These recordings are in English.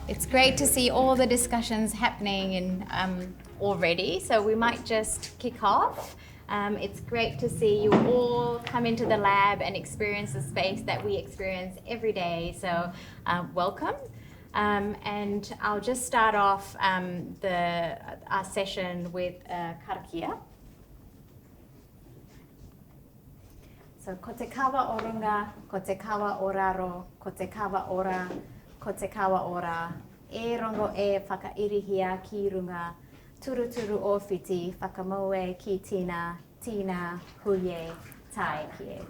It's great to see all the discussions happening already, so we might just kick off. It's great to see you all come into the lab and experience the space that we experience every day, so welcome. And I'll just start off our session with karakia. So, ko te kawa orunga, ko te kawa oraro, ko te kawa ora, ko te kawa ora, e rongo e whakairihia ki runga, turuturu o whiti, whakamoe ki tina, tina, huye, tai kie.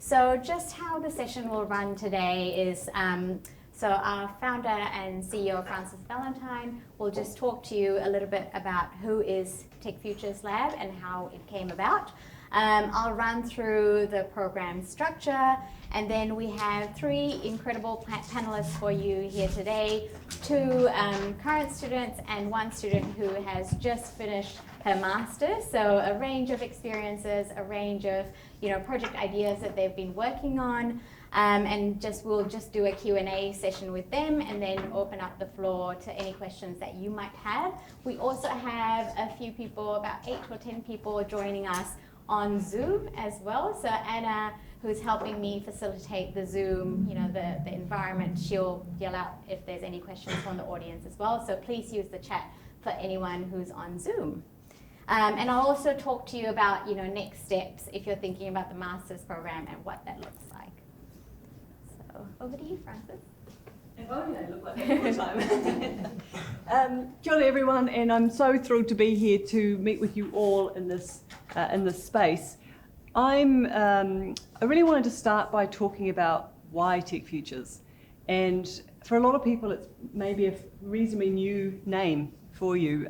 So just how the session will run today is, so our founder and CEO, Francis Valentine, will just talk to you a little bit about who is Tech Futures Lab and how it came about. I'll run through the program structure, and then we have three incredible panelists for you here today, two current students and one student who has just finished her master's, so a range of experiences, a range of project ideas that they've been working on, and we'll just do a Q&A session with them and then open up the floor to any questions that you might have. We also have a few people, about 8 or 10 people joining us on Zoom as well. So Anna, who's helping me facilitate the Zoom, the environment, she'll yell out if there's any questions from the audience as well. So please use the chat for anyone who's on Zoom. And I'll also talk to you about next steps if you're thinking about the master's program and what that looks like. So over to you, Francis. If only I look like that all the time. Kia ora everyone, and I'm so thrilled to be here to meet with you all in this space. I really wanted to start by talking about why Tech Futures, and for a lot of people it's maybe a reasonably new name for you.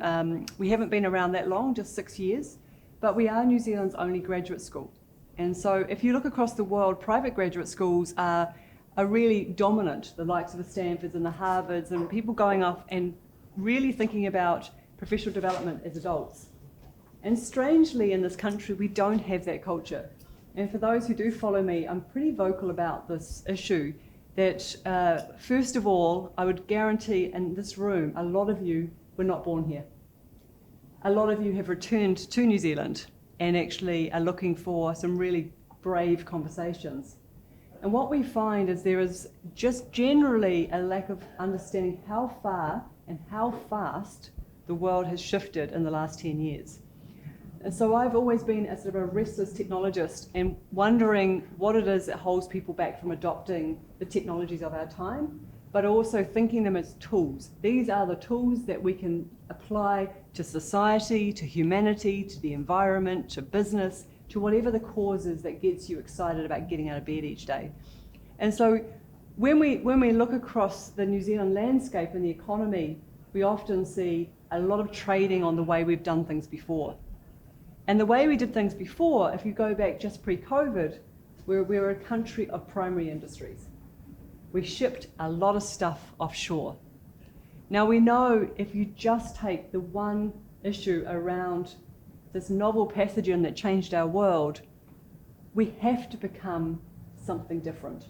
We haven't been around that long, just 6 years, but we are New Zealand's only graduate school, and so if you look across the world, private graduate schools are really dominant, the likes of the Stanfords and the Harvards, and people going off and really thinking about professional development as adults. And strangely in this country, we don't have that culture. And for those who do follow me, I'm pretty vocal about this issue, that first of all, I would guarantee in this room, a lot of you were not born here. A lot of you have returned to New Zealand and actually are looking for some really brave conversations. And what we find is there is just generally a lack of understanding how far and how fast the world has shifted in the last 10 years. And so I've always been a sort of a restless technologist and wondering what it is that holds people back from adopting the technologies of our time, but also thinking them as tools. These are the tools that we can apply to society, to humanity, to the environment, to business, to whatever the cause is that gets you excited about getting out of bed each day. And so when we look across the New Zealand landscape and the economy, we often see a lot of trading on the way we've done things before. And the way we did things before, if you go back just pre-COVID, we were a country of primary industries. We shipped a lot of stuff offshore. Now we know if you just take the one issue around this novel pathogen that changed our world, we have to become something different.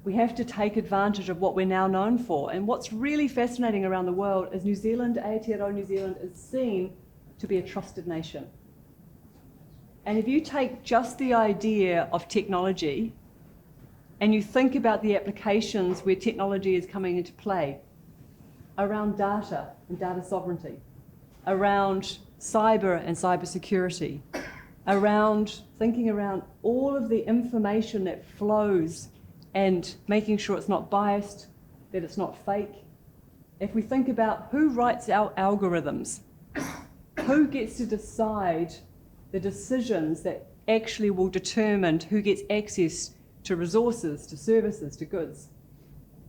We have to take advantage of what we're now known for. And what's really fascinating around the world is New Zealand, Aotearoa New Zealand, is seen to be a trusted nation. And if you take just the idea of technology and you think about the applications where technology is coming into play around data and data sovereignty, around cyber and cybersecurity, around thinking around all of the information that flows and making sure it's not biased, that it's not fake. If we think about who writes our algorithms, who gets to decide the decisions that actually will determine who gets access to resources, to services, to goods.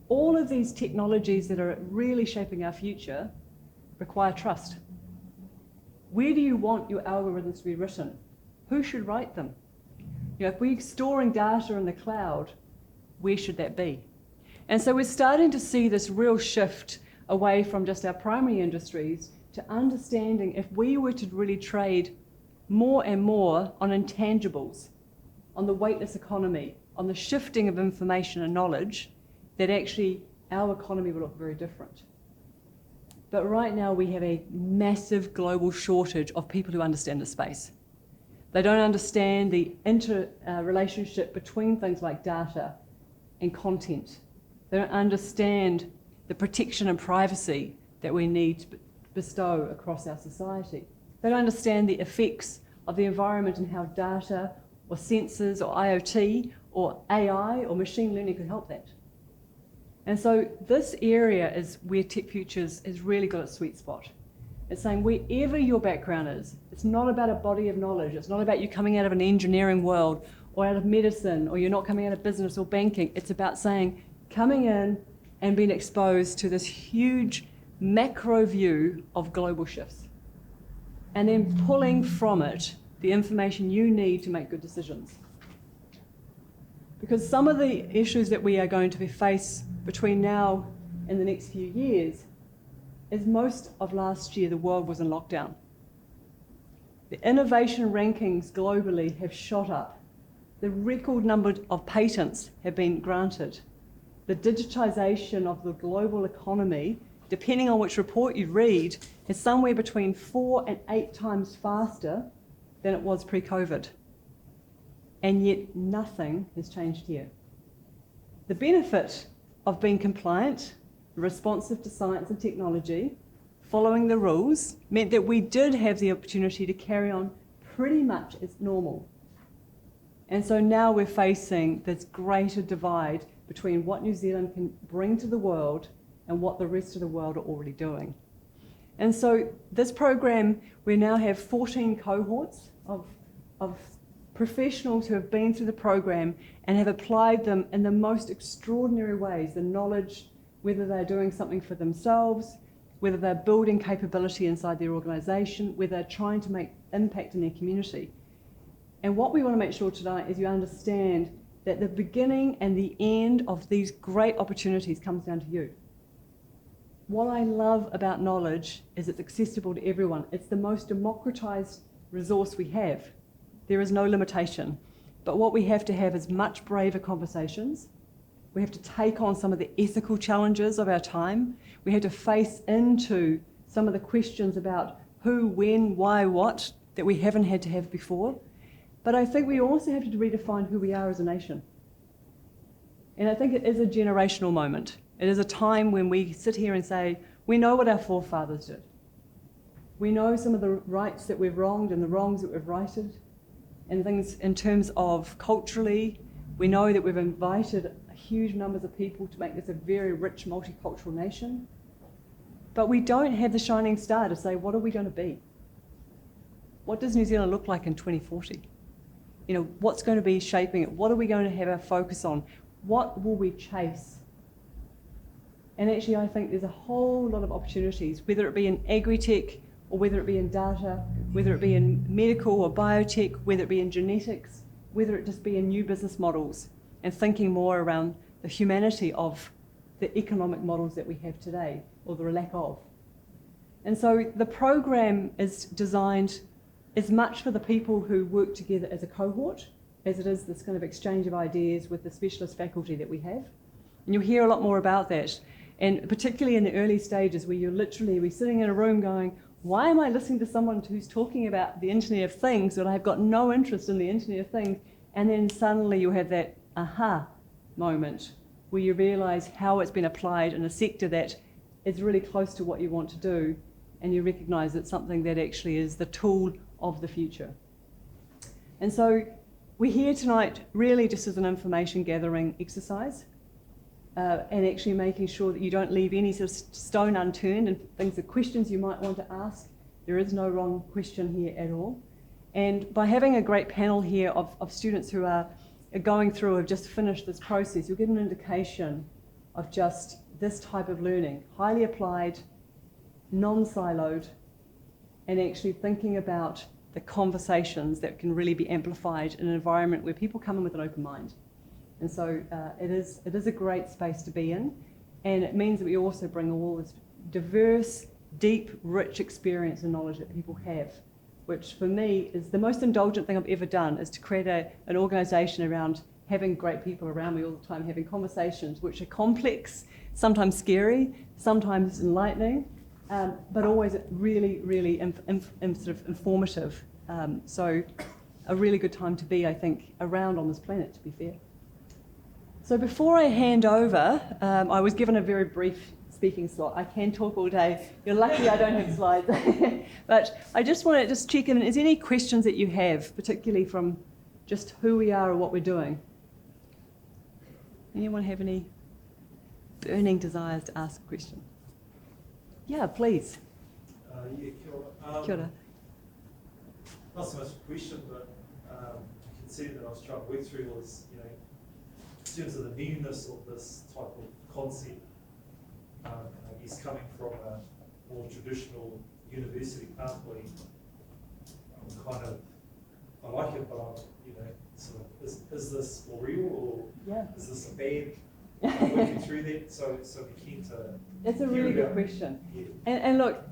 All of these technologies that are really shaping our future require trust. Where do you want your algorithms to be written? Who should write them? If we're storing data in the cloud, where should that be? And so we're starting to see this real shift away from just our primary industries to understanding if we were to really trade more and more on intangibles, on the weightless economy, on the shifting of information and knowledge, that actually our economy will look very different. But right now we have a massive global shortage of people who understand the space. They don't understand the relationship between things like data and content. They don't understand the protection and privacy that we need to bestow across our society. They don't understand the effects of the environment and how data or sensors or IoT or AI or machine learning could help that. And so this area is where Tech Futures has really got its sweet spot. It's saying wherever your background is, it's not about a body of knowledge, it's not about you coming out of an engineering world or out of medicine, or you're not coming out of business or banking. It's about saying, coming in and being exposed to this huge macro view of global shifts, and then pulling from it the information you need to make good decisions. Because some of the issues that we are going to be faced between now and the next few years is most of last year the world was in lockdown. The innovation rankings globally have shot up. The record number of patents have been granted. The digitization of the global economy, depending on which report you read, is somewhere between 4 and 8 times faster than it was pre-COVID. And yet nothing has changed here. The benefit of being compliant, responsive to science and technology, following the rules, meant that we did have the opportunity to carry on pretty much as normal. And so now we're facing this greater divide between what New Zealand can bring to the world and what the rest of the world are already doing. And so this program, we now have 14 cohorts of professionals who have been through the program and have applied them in the most extraordinary ways, the knowledge, whether they're doing something for themselves, whether they're building capability inside their organisation, whether they're trying to make impact in their community. And what we want to make sure tonight is you understand that the beginning and the end of these great opportunities comes down to you. What I love about knowledge is it's accessible to everyone. It's the most democratized resource we have. There is no limitation. But what we have to have is much braver conversations. We have to take on some of the ethical challenges of our time. We have to face into some of the questions about who, when, why, what that we haven't had to have before. But I think we also have to redefine who we are as a nation. And I think it is a generational moment. It is a time when we sit here and say, we know what our forefathers did. We know some of the rights that we've wronged and the wrongs that we've righted. And things in terms of culturally, we know that we've invited huge numbers of people to make this a very rich multicultural nation. But we don't have the shining star to say, what are we going to be? What does New Zealand look like in 2040? You know, what's going to be shaping it? What are we going to have our focus on? What will we chase? And actually, I think there's a whole lot of opportunities, whether it be in agri-tech or whether it be in data, whether it be in medical or biotech, whether it be in genetics, whether it just be in new business models, and thinking more around the humanity of the economic models that we have today, or the lack of. And so the program is designed as much for the people who work together as a cohort, as it is this kind of exchange of ideas with the specialist faculty that we have. And you'll hear a lot more about that. And particularly in the early stages where we're sitting in a room going, why am I listening to someone who's talking about the Internet of Things when I've got no interest in the Internet of Things? And then suddenly you have that aha moment where you realise how it's been applied in a sector that is really close to what you want to do, and you recognise it's something that actually is the tool of the future. And so we're here tonight really just as an information gathering exercise, and actually making sure that you don't leave any sort of stone unturned and things, the questions you might want to ask. There is no wrong question here at all. And by having a great panel here of students who are going through, have just finished this process, you'll get an indication of just this type of learning, highly applied, non-siloed, and actually thinking about the conversations that can really be amplified in an environment where people come in with an open mind. And so it is a great space to be in, and it means that we also bring all this diverse, deep, rich experience and knowledge that people have, which for me is the most indulgent thing I've ever done, is to create an organisation around having great people around me all the time, having conversations which are complex, sometimes scary, sometimes enlightening, but always really, really sort of informative. So a really good time to be, I think, around on this planet, to be fair. So before I hand over, I was given a very brief speaking slot. I can talk all day. You're lucky I don't have slides. But I just want to just check in. Is there any questions that you have, particularly from just who we are or what we're doing? Anyone have any burning desires to ask a question? Yeah, please. Yeah, kia ora. Kia ora. Not so much a question, but I can see that I was trying to work through was, in terms of the newness of this type of concept, I guess coming from a more traditional university pathway, I like it, but I'm, sort of, is this for real, or is this a bad? I'm working through that, so we keen to. It's a really good question. Yeah. And look,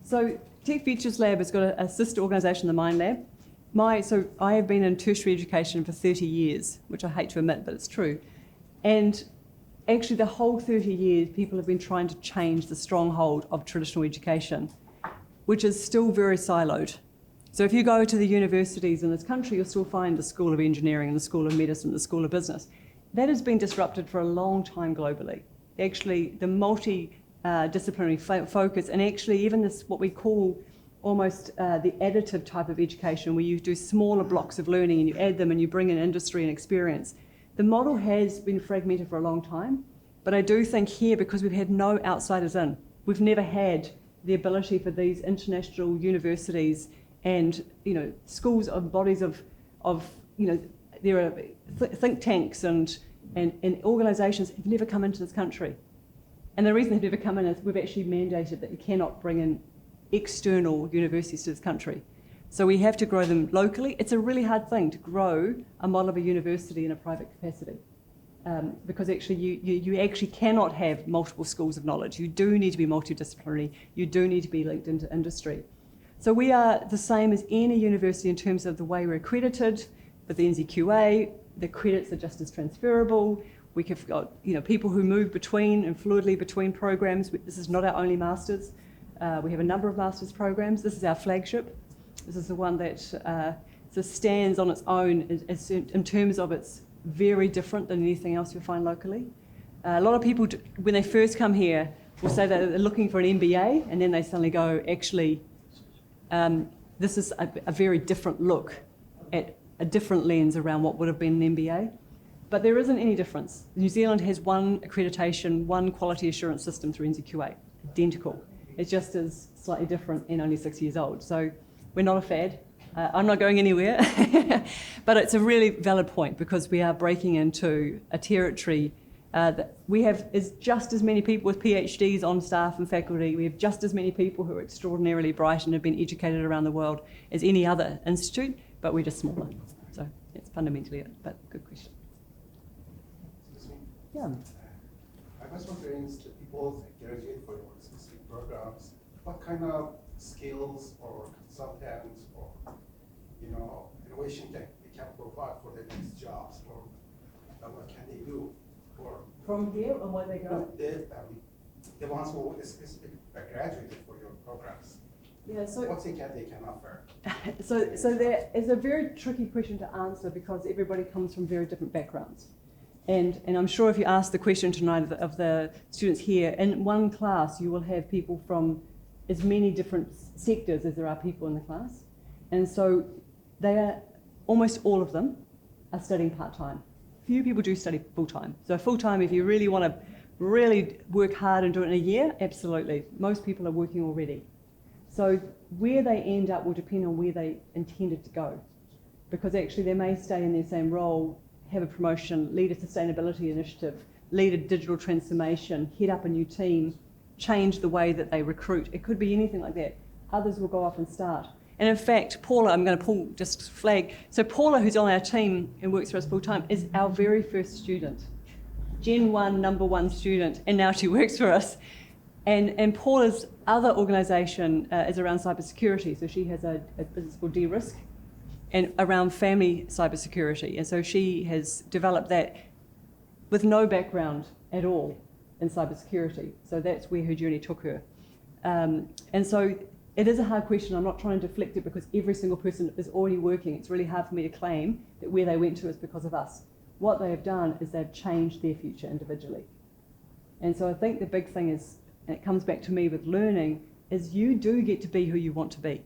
so Tech Futures Lab has got a sister organisation, the Mind Lab. So I have been in tertiary education for 30 years, which I hate to admit, but it's true. And actually the whole 30 years, people have been trying to change the stronghold of traditional education, which is still very siloed. So if you go to the universities in this country, you'll still find the School of Engineering and the School of Medicine, the School of Business. That has been disrupted for a long time globally. Actually, the multi-disciplinary focus, and actually even this, what we call almost the additive type of education, where you do smaller blocks of learning and you add them and you bring in industry and experience. The model has been fragmented for a long time, but I do think here, because we've had no outsiders in, we've never had the ability for these international universities and schools of bodies of there are think tanks and organisations have never come into this country. And the reason they've never come in is we've actually mandated that you cannot bring in external universities to this country. So we have to grow them locally. It's a really hard thing to grow a model of a university in a private capacity, because actually you actually cannot have multiple schools of knowledge. You do need to be multidisciplinary. You do need to be linked into industry. So we are the same as any university in terms of the way we're accredited, but the NZQA, the credits are just as transferable. We have got people who move between and fluidly between programs. This is not our only masters. We have a number of master's programs. This is our flagship. This is the one that sort of stands on its own in terms of it's very different than anything else you'll find locally. A lot of people, when they first come here, will say that they're looking for an MBA, and then they suddenly go, actually, this is a very different look at a different lens around what would have been an MBA. But there isn't any difference. New Zealand has one accreditation, one quality assurance system through NZQA, identical. It's just as slightly different and only 6 years old. So we're not a fad. I'm not going anywhere. But it's a really valid point, because we are breaking into a territory that we have is just as many people with PhDs on staff and faculty. We have just as many people who are extraordinarily bright and have been educated around the world as any other institute, but we're just smaller. So it's fundamentally it, but good question. Yeah. I was wondering, the people that graduate for your specific programs, what kind of skills or consultants or innovation they can provide for the next jobs, or what can they do? Or From here and where they go? The ones who specifically graduated for your programs. Yeah, so what they can offer? So there is a very tricky question to answer, because everybody comes from very different backgrounds. And I'm sure if you ask the question tonight of the students here, in one class you will have people from as many different sectors as there are people in the class. And so almost all of them are studying part-time. Few people do study full-time. So full-time, if you really want to really work hard and do it in a year, absolutely. Most people are working already. So where they end up will depend on where they intended to go. Because actually they may stay in their same role, have a promotion, lead a sustainability initiative, lead a digital transformation, head up a new team, change the way that they recruit. It could be anything like that. Others will go off and start. And in fact, Paula, I'm going to just flag. So Paula, who's on our team and works for us full time, is our very first student. Gen 1, number 1 student, and now she works for us. And Paula's other organisation is around cybersecurity. So she has a business called De-Risk. and around family cybersecurity. And so she has developed that with no background at all in cybersecurity. So that's where her journey took her. And so it is a hard question. I'm not trying to deflect it because every single person is already working. It's really hard for me to claim that where they went to is because of us. What they have done is they've changed their future individually. And so I think the big thing is, and it comes back to me with learning, is you do get to be who you want to be.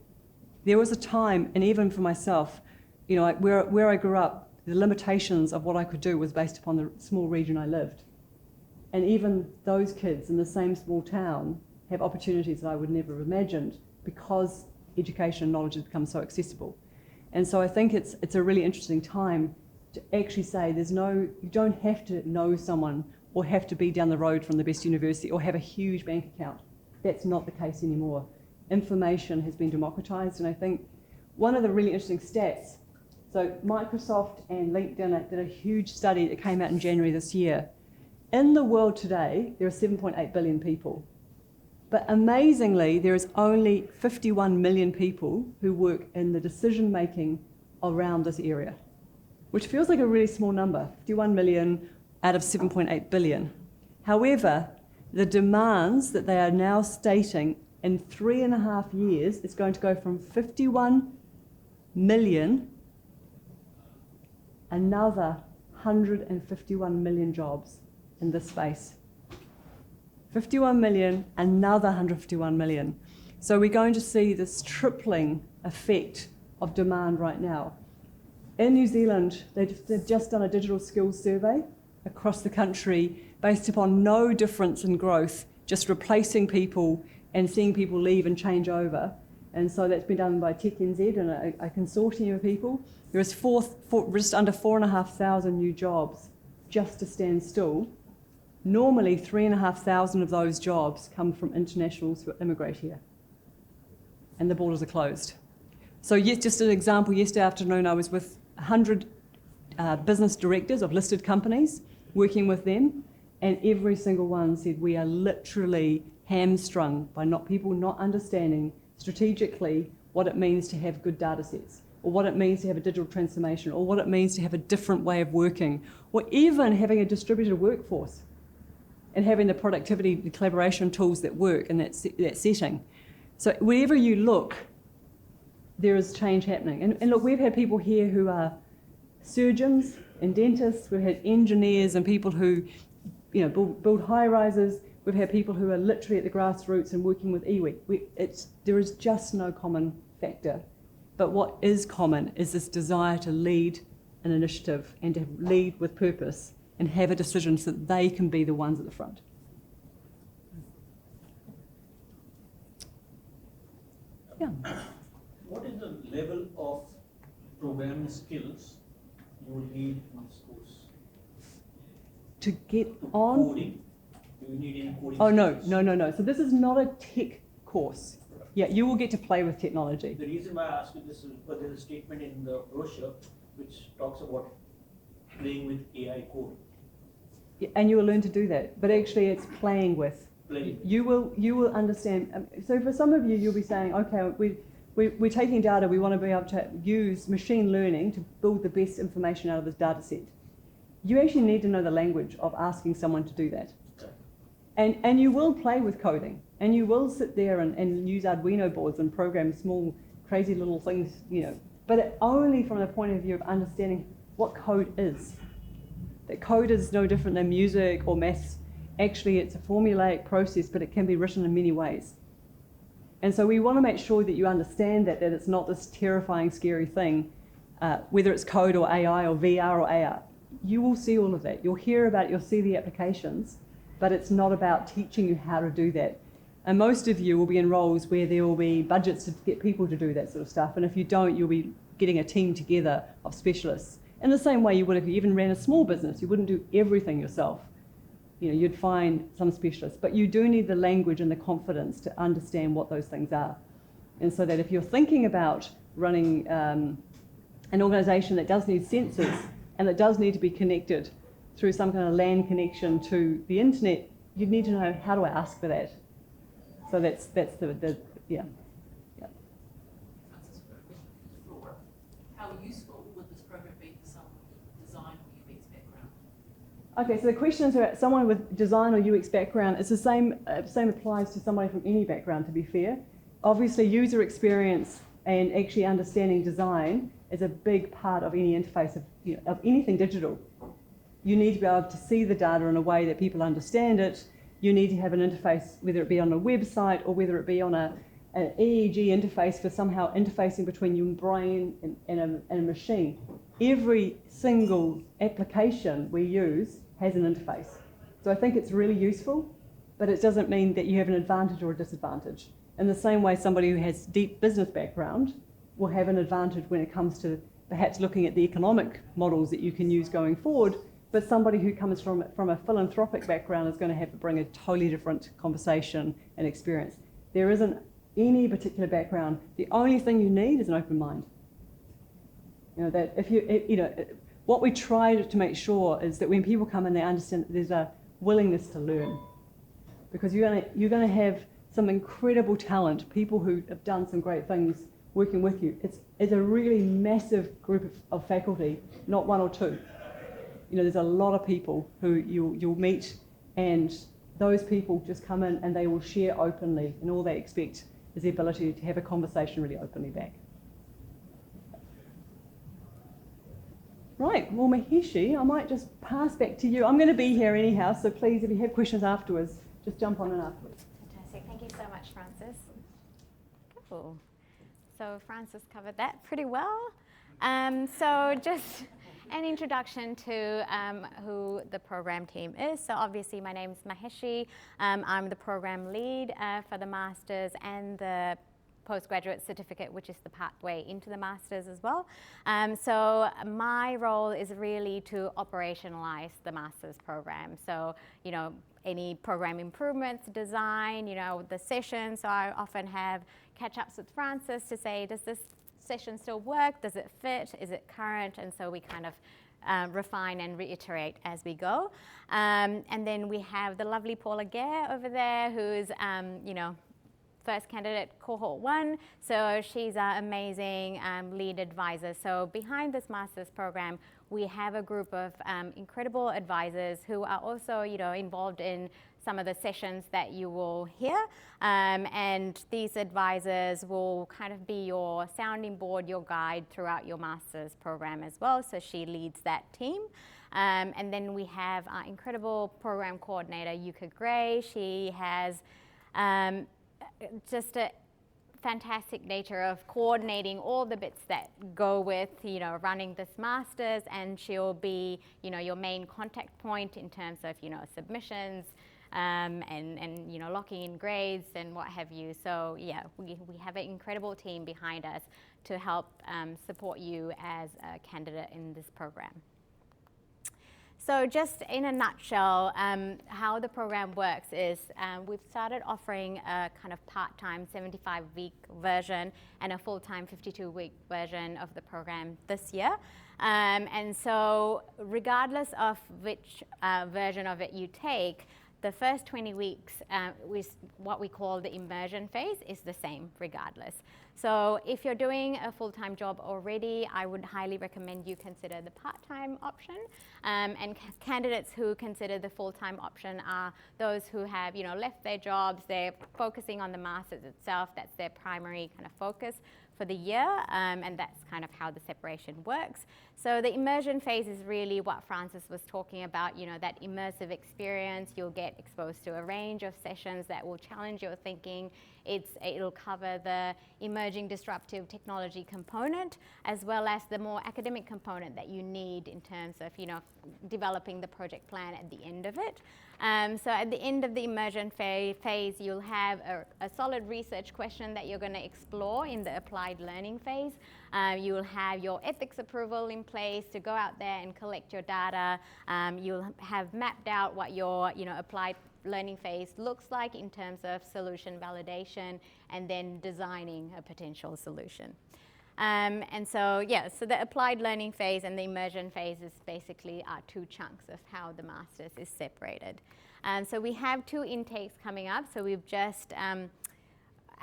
There was a time, and even for myself, you know, where I grew up, the limitations of what I could do was based upon the small region I lived. And even those kids in the same small town have opportunities that I would never have imagined because education and knowledge has become so accessible. And so I think it's a really interesting time to actually say you don't have to know someone or have to be down the road from the best university or have a huge bank account. That's not the case anymore. Information has been democratized, and I think one of the really interesting stats, so Microsoft and LinkedIn did a huge study that came out in January this year. In the world today, there are 7.8 billion people. But amazingly, there is only 51 million people who work in the decision making around this area, which feels like a really small number, 51 million out of 7.8 billion. However, the demands that they are now stating in 3.5 years is going to go from 51 million, another 151 million jobs in this space. 51 million, another 151 million. So we're going to see this tripling effect of demand right now. In New Zealand, they've just done a digital skills survey across the country based upon no difference in growth, just replacing people and seeing people leave and change over. And so that's been done by TechNZ and a consortium of people. There is just under 4,500 new jobs just to stand still. Normally, 3,500 of those jobs come from internationals who immigrate here. And the borders are closed. So yes, just an example, yesterday afternoon I was with 100 business directors of listed companies, working with them, and every single one said we are literally hamstrung by people not understanding strategically what it means to have good data sets, or what it means to have a digital transformation, or what it means to have a different way of working, or even having a distributed workforce and having the productivity, the collaboration tools that work in that setting. So wherever you look, there is change happening. And look, we've had people here who are surgeons and dentists, we've had engineers and people who build high-rises, we've had people who are literally at the grassroots and working with iwi. There is just no common factor. But what is common is this desire to lead an initiative and to lead with purpose and have a decision so that they can be the ones at the front. Yeah. What is the level of programming skills you will need in this course? To get on? Coding? Do you need any coding Oh, no. skills? So this is not a tech course. Yeah, you will get to play with technology. The reason why I ask you this is because there is a statement in the brochure which talks about playing with AI code. Yeah, and you will learn to do that, but actually it's playing with. Playing. You will understand. So for some of you, you'll be saying, okay, we're taking data, we want to be able to use machine learning to build the best information out of this data set. You actually need to know the language of asking someone to do that. Okay. And you will play with coding, and you will sit there and use Arduino boards and program small, crazy little things, but only from the point of view of understanding what code is. That code is no different than music or maths. Actually, it's a formulaic process, but it can be written in many ways. And so we want to make sure that you understand that it's not this terrifying, scary thing, whether it's code or AI or VR or AR. You will see all of that. You'll hear about it, you'll see the applications, but it's not about teaching you how to do that. And most of you will be in roles where there will be budgets to get people to do that sort of stuff. And if you don't, you'll be getting a team together of specialists. In the same way you would if you even ran a small business. You wouldn't do everything yourself. You'd find some specialists. But you do need the language and the confidence to understand what those things are. And so that if you're thinking about running an organisation that does need sensors and that does need to be connected through some kind of LAN connection to the internet, you'd need to know, how do I ask for that? So that's the yeah. How Okay, so the question is about someone with design or UX background. It's the same applies to somebody from any background, to be fair. Obviously, user experience and actually understanding design is a big part of any interface of anything digital. You need to be able to see the data in a way that people understand it. You need to have an interface, whether it be on a website or whether it be on an EEG interface for somehow interfacing between your brain and a machine. Every single application we use has an interface. So I think it's really useful, but it doesn't mean that you have an advantage or a disadvantage. In the same way, somebody who has deep business background will have an advantage when it comes to perhaps looking at the economic models that you can use going forward, but somebody who comes from a philanthropic background is going to have to bring a totally different conversation and experience. There isn't any particular background. The only thing you need is an open mind. That what we try to make sure is that when people come in, they understand that there's a willingness to learn, because you're going to have some incredible talent, people who have done some great things working with you. It's a really massive group of faculty, not one or two. There's a lot of people who you'll meet, and those people just come in and they will share openly, and all they expect is the ability to have a conversation really openly back. Right, well, Maheshi, I might just pass back to you. I'm going to be here anyhow, so please, if you have questions afterwards, just jump on in afterwards. Fantastic. Thank you so much, Francis. Cool. So Francis covered that pretty well. So just an introduction to who the program team is. So obviously my name is Maheshi. I'm the program lead for the Masters and the postgraduate certificate, which is the pathway into the Masters as well. So my role is really to operationalize the Masters program. So, any program improvements, design, the sessions. So I often have catch-ups with Francis to say, does this session still work? Does it fit? Is it current? And so we kind of refine and reiterate as we go. And then we have the lovely Paula Gare over there, who's, first candidate cohort 1. So she's our amazing lead advisor. So behind this master's program, we have a group of incredible advisors who are also, involved in some of the sessions that you will hear. And these advisors will kind of be your sounding board, your guide throughout your master's program as well. So she leads that team. And then we have our incredible program coordinator, Yuka Gray. She has just a fantastic nature of coordinating all the bits that go with, running this Masters, and she'll be, your main contact point in terms of, submissions, and locking in grades and what have you. So yeah, we have an incredible team behind us to help support you as a candidate in this program. So just in a nutshell, how the program works is we've started offering a kind of part-time 75-week version and a full-time 52-week version of the program this year. And so regardless of which version of it you take, the first 20 weeks with what we call the immersion phase is the same regardless. So if you're doing a full-time job already, I would highly recommend you consider the part-time option. And candidates who consider the full-time option are those who have, left their jobs, they're focusing on the Masters itself, that's their primary kind of focus for the year, and that's kind of how the separation works. So the immersion phase is really what Francis was talking about, that immersive experience. You'll get exposed to a range of sessions that will challenge your thinking. It'll cover the emerging disruptive technology component, as well as the more academic component that you need in terms of, developing the project plan at the end of it. So at the end of the immersion phase, you'll have a solid research question that you're going to explore in the applied learning phase. You'll have your ethics approval in place to go out there and collect your data. You'll have mapped out what your applied learning phase looks like in terms of solution validation and then designing a potential solution. And so, so the applied learning phase and the immersion phase is basically our two chunks of how the Masters is separated. So we have 2 intakes coming up. So we've just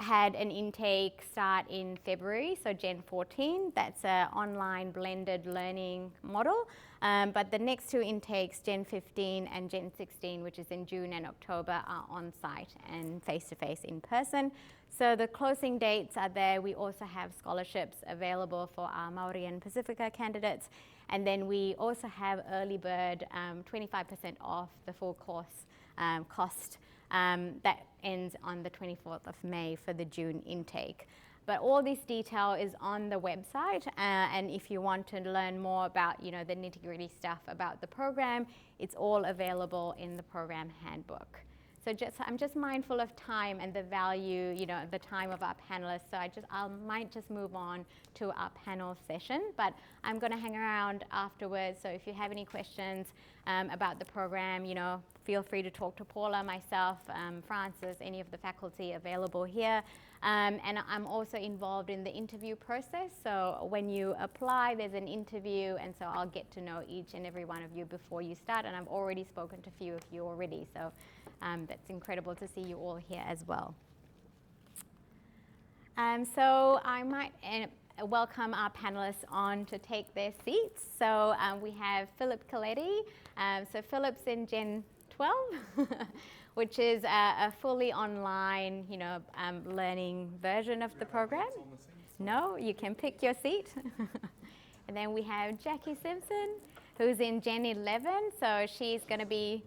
had an intake start in February, so Gen 14. That's an online blended learning model. But the next two intakes, Gen 15 and Gen 16, which is in June and October, are on site and face-to-face in person. So the closing dates are there. We also have scholarships available for our Maori and Pacifica candidates. And then we also have early bird, 25% off the full course cost. That ends on the 24th of May for the June intake. But all this detail is on the website, and if you want to learn more about, the nitty-gritty stuff about the program, it's all available in the program handbook. So I'm just mindful of time and the value, the time of our panelists. So I might just move on to our panel session, but I'm going to hang around afterwards. So if you have any questions about the program, feel free to talk to Paula, myself, Francis, any of the faculty available here. And I'm also involved in the interview process. So when you apply, there's an interview, and so I'll get to know each and every one of you before you start. And I've already spoken to a few of you already. So that's incredible to see you all here as well. So I might welcome our panelists on to take their seats. So we have Philip Coletti. So Philip's in Gen 12, which is a fully online, learning version of the program. No, you can pick your seat. And then we have Jackie Simpson, who's in Gen 11. So she's going to be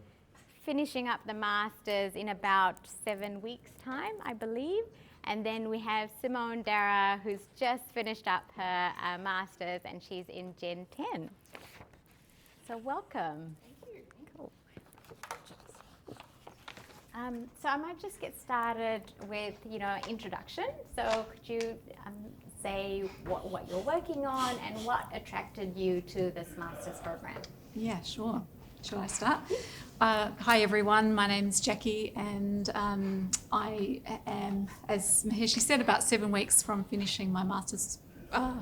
finishing up the Masters in about 7 weeks' time, I believe. And then we have Simone Dara, who's just finished up her Masters, and she's in Gen 10. So welcome. Thank you. Cool. So I might just get started with, introduction. So could you say what you're working on and what attracted you to this Masters program? Yeah, sure. Shall I start? Hi everyone, my name's Jackie, and I am, as Maheshi said, about 7 weeks from finishing my Masters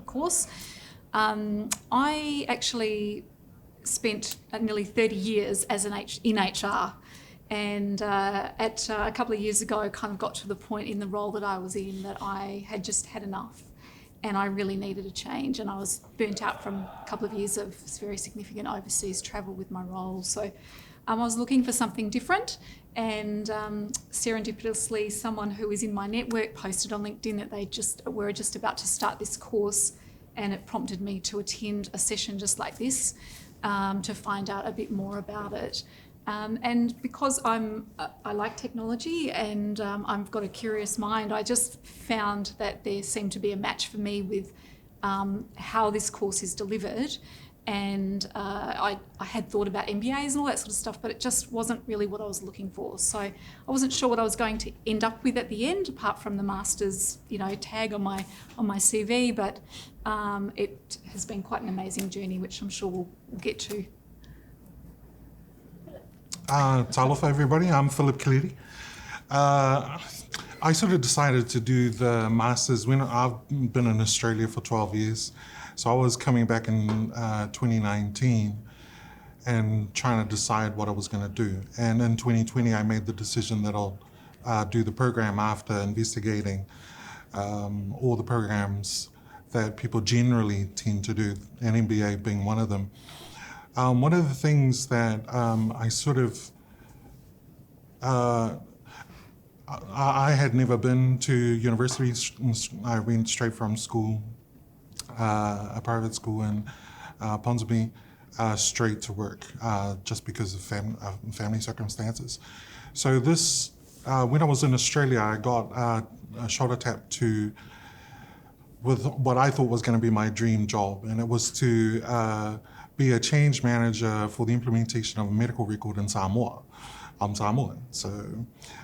course. I actually spent nearly 30 years as in HR, and at a couple of years ago kind of got to the point in the role that I was in that I had just had enough. And I really needed a change, and I was burnt out from a couple of years of very significant overseas travel with my role. So I was looking for something different, and serendipitously someone who is in my network posted on LinkedIn that they were just about to start this course, and it prompted me to attend a session just like this to find out a bit more about it. And because I like technology and I've got a curious mind, I just found that there seemed to be a match for me with how this course is delivered. And I had thought about MBAs and all that sort of stuff, but it just wasn't really what I was looking for. So I wasn't sure what I was going to end up with at the end, apart from the Masters, tag on my CV. But it has been quite an amazing journey, which I'm sure we'll get to. Talofa everybody, I'm Philip Coletti. I sort of decided to do the Masters when I've been in Australia for 12 years. So I was coming back in 2019 and trying to decide what I was going to do. And in 2020, I made the decision that I'll do the program after investigating all the programs that people generally tend to do, and MBA being one of them. One of the things that I sort of, I had never been to university. I went straight from school, a private school in Ponsonby, straight to work, just because of family circumstances. So this, when I was in Australia, I got a shoulder tap with what I thought was going to be my dream job, and it was to be a change manager for the implementation of a medical record in Samoa. I'm Samoan, so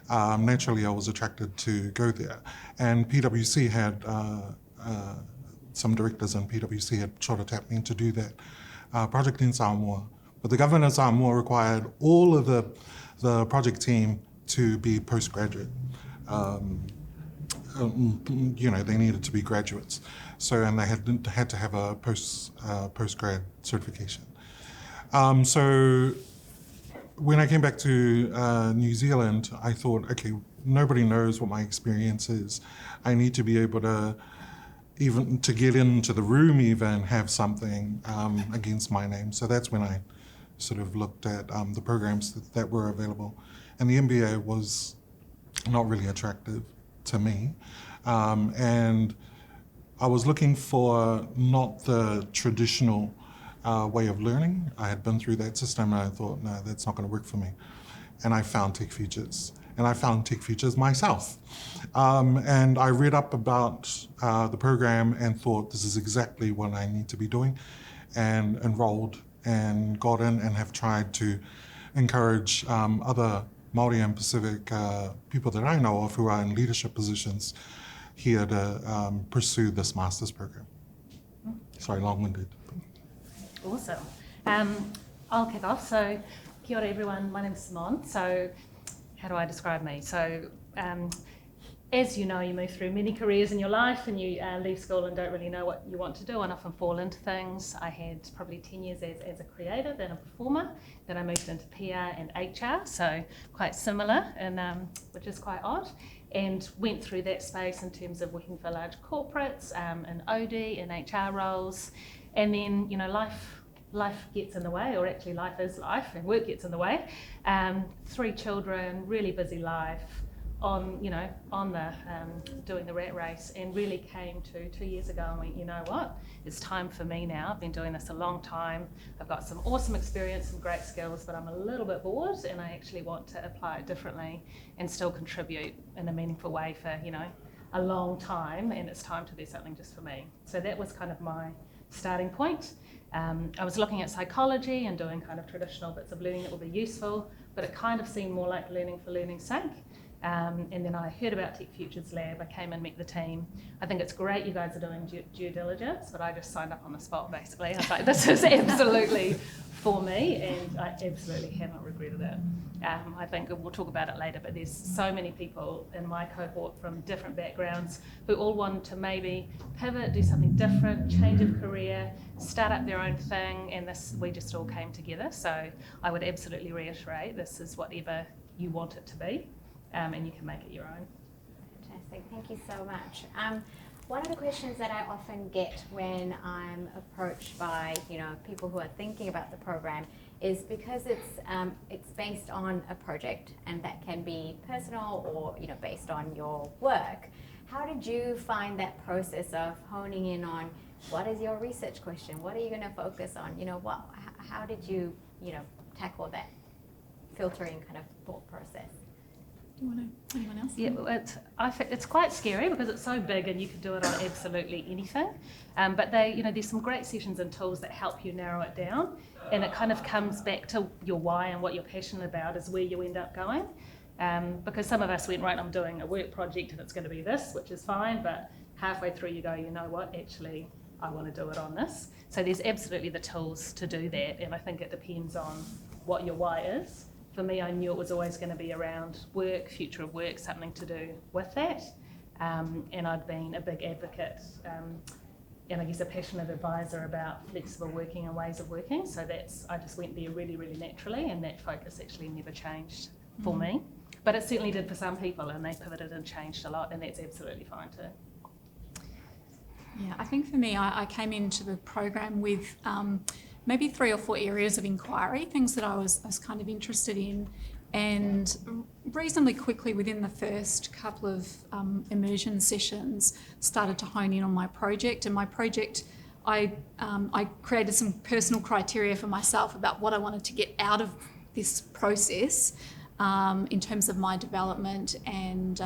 naturally I was attracted to go there. And PwC had, some directors in PwC had shoulder tapped me to do that project in Samoa. But the government of Samoa required all of the project team to be postgraduate. They needed to be graduates. So, and they had to have a postgrad certification. So when I came back to New Zealand, I thought, okay, nobody knows what my experience is. I need to be able to, even to get into the room, even have something against my name. So that's when I sort of looked at the programs that were available. And the MBA was not really attractive to me. And I was looking for not the traditional way of learning. I had been through that system and I thought, no, that's not going to work for me. And I found Tech Futures. And I found Tech Futures myself. And I read up about the program and thought this is exactly what I need to be doing, and enrolled and got in and have tried to encourage other Māori and Pacific people that I know of who are in leadership positions here to pursue this master's program. Sorry, long-winded. Awesome. I'll kick off. So, kia ora everyone, my name's Simone. So, how do I describe me? So, as you know, you move through many careers in your life and you leave school and don't really know what you want to do and often fall into things. I had probably 10 years as a creator, then a performer, then I moved into PR and HR, so quite similar, and which is quite odd, and went through that space in terms of working for large corporates, in OD and HR roles, and then, you know, life gets in the way, or actually life is life and work gets in the way. 3 children, really busy life, on the doing the rat race, and really came to 2 years ago and went, you know what, it's time for me now. I've been doing this a long time. I've got some awesome experience, some great skills, but I'm a little bit bored and I actually want to apply it differently and still contribute in a meaningful way for, you know, a long time, and it's time to do something just for me. So that was kind of my starting point. I was looking at psychology and doing kind of traditional bits of learning that would be useful, but it kind of seemed more like learning for learning's sake. And then I heard about Tech Futures Lab. I came and met the team. I think it's great you guys are doing due diligence, but I just signed up on the spot basically. I was like, this is absolutely for me, and I absolutely haven't regretted it. I think we'll talk about it later, but there's so many people in my cohort from different backgrounds who all want to maybe pivot, do something different, change of career, start up their own thing, and we just all came together. So I would absolutely reiterate, this is whatever you want it to be. And you can make it your own. Fantastic, thank you so much. One of the questions that I often get when I'm approached by people who are thinking about the program is because it's based on a project, and that can be personal or based on your work. How did you find that process of honing in on what is your research question? What are you going to focus on? How did you tackle that filtering kind of thought process? Anyone else? Yeah, it's quite scary because it's so big and you can do it on absolutely anything. But there's some great sessions and tools that help you narrow it down, and it kind of comes back to your why and what you're passionate about is where you end up going. Because some of us went, right, I'm doing a work project and it's going to be this, which is fine, but halfway through you go, you know what, actually I want to do it on this. So there's absolutely the tools to do that, and I think it depends on what your why is. For me, I knew it was always going to be around work, future of work, something to do with that. And I'd been a big advocate and I guess a passionate advisor about flexible working and ways of working. So I just went there really, really naturally, and that focus actually never changed for me. But it certainly did for some people, and they pivoted and changed a lot, and that's absolutely fine too. Yeah, I think for me, I came into the program with maybe 3 or 4 areas of inquiry, things that I was kind of interested in, and reasonably quickly within the first couple of immersion sessions started to hone in on my project. And my project, I created some personal criteria for myself about what I wanted to get out of this process in terms of my development and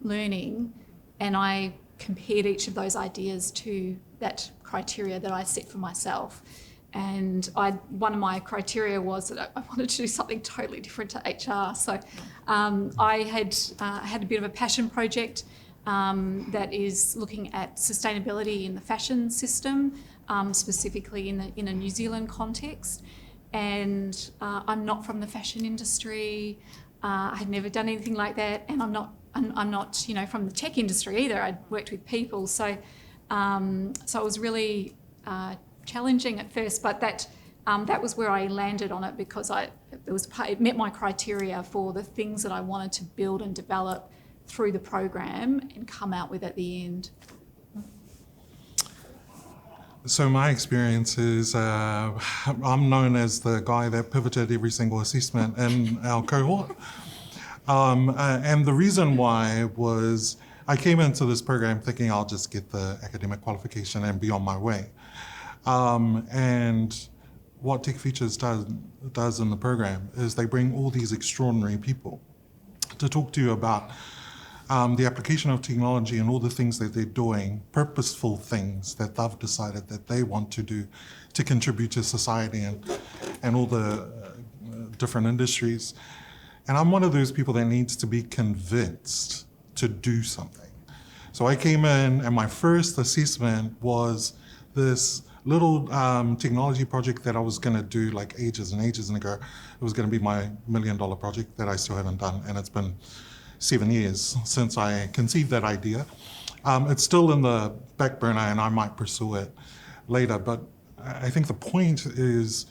learning, and I compared each of those ideas to that criteria that I set for myself. And one of my criteria was that I wanted to do something totally different to HR. So I had a bit of a passion project that is looking at sustainability in the fashion system, specifically in a New Zealand context. And I'm not from the fashion industry. I had never done anything like that, and I'm not from the tech industry either. I'd worked with people, so it was really challenging at first, but that that was where I landed on it, because it met my criteria for the things that I wanted to build and develop through the program and come out with at the end. So my experience is I'm known as the guy that pivoted every single assessment in our cohort. And the reason why was I came into this program thinking I'll just get the academic qualification and be on my way. And what Tech Features does in the program is they bring all these extraordinary people to talk to you about the application of technology and all the things that they're doing, purposeful things that they've decided that they want to do to contribute to society and all the different industries. And I'm one of those people that needs to be convinced to do something. So I came in and my first assessment was this little technology project that I was going to do like ages and ages ago. It was going to be my $1 million project that I still haven't done, and it's been 7 years since I conceived that idea. It's still in the back burner and I might pursue it later, but I think the point is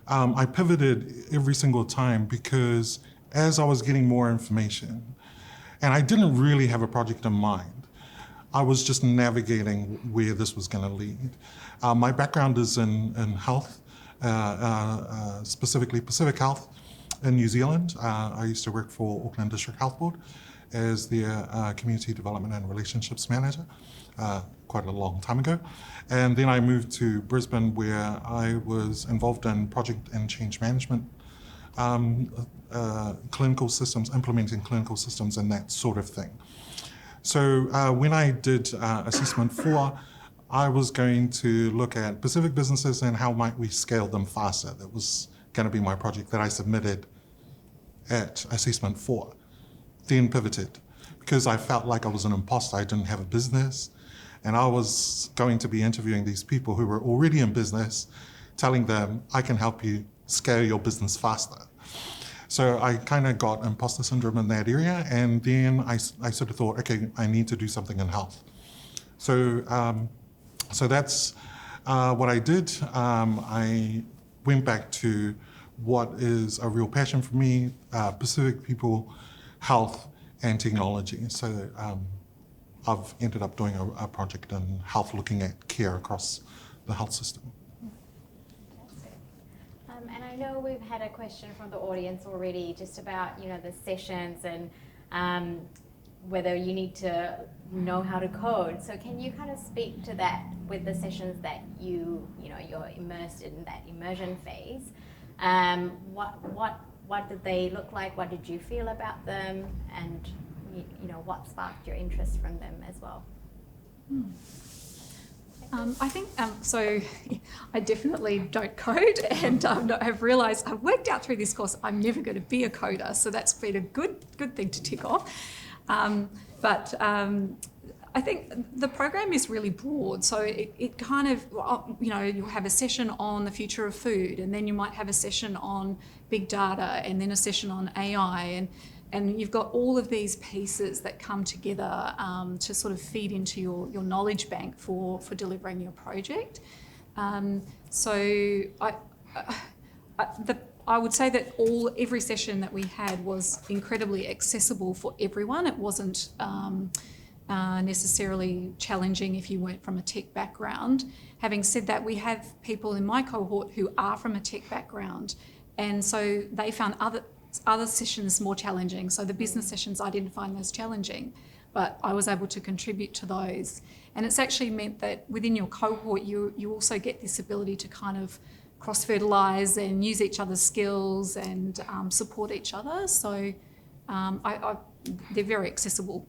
I pivoted every single time because as I was getting more information, and I didn't really have a project in mind, I was just navigating where this was going to lead. My background is in health, specifically Pacific Health in New Zealand. I used to work for Auckland District Health Board as their Community Development and Relationships Manager quite a long time ago. And then I moved to Brisbane where I was involved in project and change management, clinical systems, implementing clinical systems and that sort of thing. So when I did assessment 4, I was going to look at Pacific businesses and how might we scale them faster. That was going to be my project that I submitted at assessment 4. Then pivoted because I felt like I was an imposter. I didn't have a business, and I was going to be interviewing these people who were already in business, telling them, I can help you scale your business faster. So I kind of got imposter syndrome in that area, and then I sort of thought, okay, I need to do something in health. So that's what I did. I went back to what is a real passion for me, Pacific people, health, and technology. So I've ended up doing a project in health looking at care across the health system. And I know we've had a question from the audience already just about, the sessions and whether you need to know how to code. So can you kind of speak to that with the sessions that you're immersed in that immersion phase? What did they look like? What did you feel about them? And what sparked your interest from them as well? I think, so I definitely don't code, and I've realised, I've worked out through this course, I'm never going to be a coder, so that's been a good thing to tick off. But I think the program is really broad, so it kind of, you'll have a session on the future of food, and then you might have a session on big data, and then a session on AI, and you've got all of these pieces that come together to sort of feed into your knowledge bank for delivering your project. So I would say that every session that we had was incredibly accessible for everyone. It wasn't necessarily challenging if you weren't from a tech background. Having said that, we have people in my cohort who are from a tech background, and so they found other sessions more challenging. So the business sessions, I didn't find those challenging, but I was able to contribute to those. And it's actually meant that within your cohort, you also get this ability to kind of cross-fertilise and use each other's skills and support each other. So they're very accessible.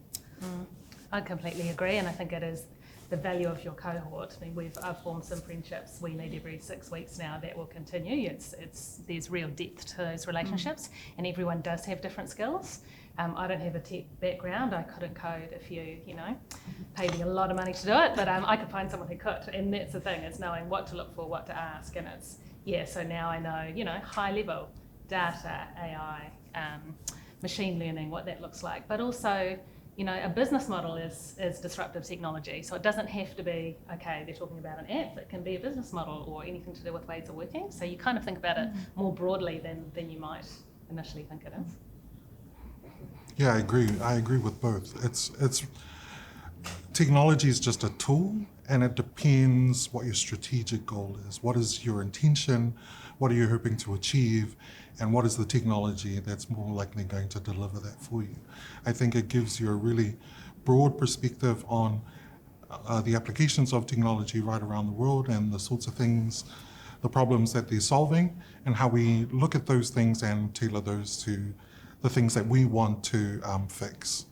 I completely agree, and I think it is the value of your cohort. I mean, I've formed some friendships. We meet every 6 weeks now. That will continue. There's real depth to those relationships, and everyone does have different skills. I don't have a tech background. I couldn't code if you paid me a lot of money to do it, but I could find someone who could, and that's the thing. It's knowing what to look for, what to ask, and so now I know, high level data, AI, machine learning, what that looks like, but also a business model is disruptive technology. So it doesn't have to be, okay, they're talking about an app. It can be a business model or anything to do with ways of working. So you kind of think about it more broadly than you might initially think it is. Yeah, I agree. I agree with both. It's technology is just a tool, and it depends what your strategic goal is. What is your intention? What are you hoping to achieve? And what is the technology that's more likely going to deliver that for you? I think it gives you a really broad perspective on the applications of technology right around the world and the sorts of things, the problems that they're solving, and how we look at those things and tailor those to the things that we want to fix,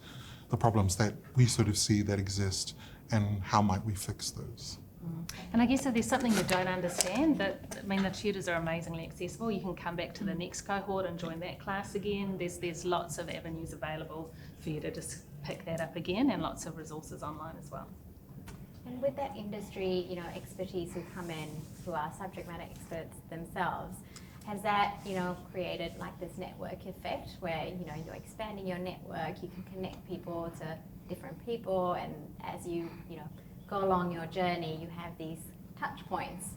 the problems that we sort of see that exist, and how might we fix those. And I guess if there's something you don't understand, the tutors are amazingly accessible. You can come back to the next cohort and join that class again. There's lots of avenues available for you to just pick that up again, and lots of resources online as well. And with that industry, expertise who come in, who are subject matter experts themselves, has that, created like this network effect where, you're expanding your network, you can connect people to different people, and as you go along your journey, you have these touch points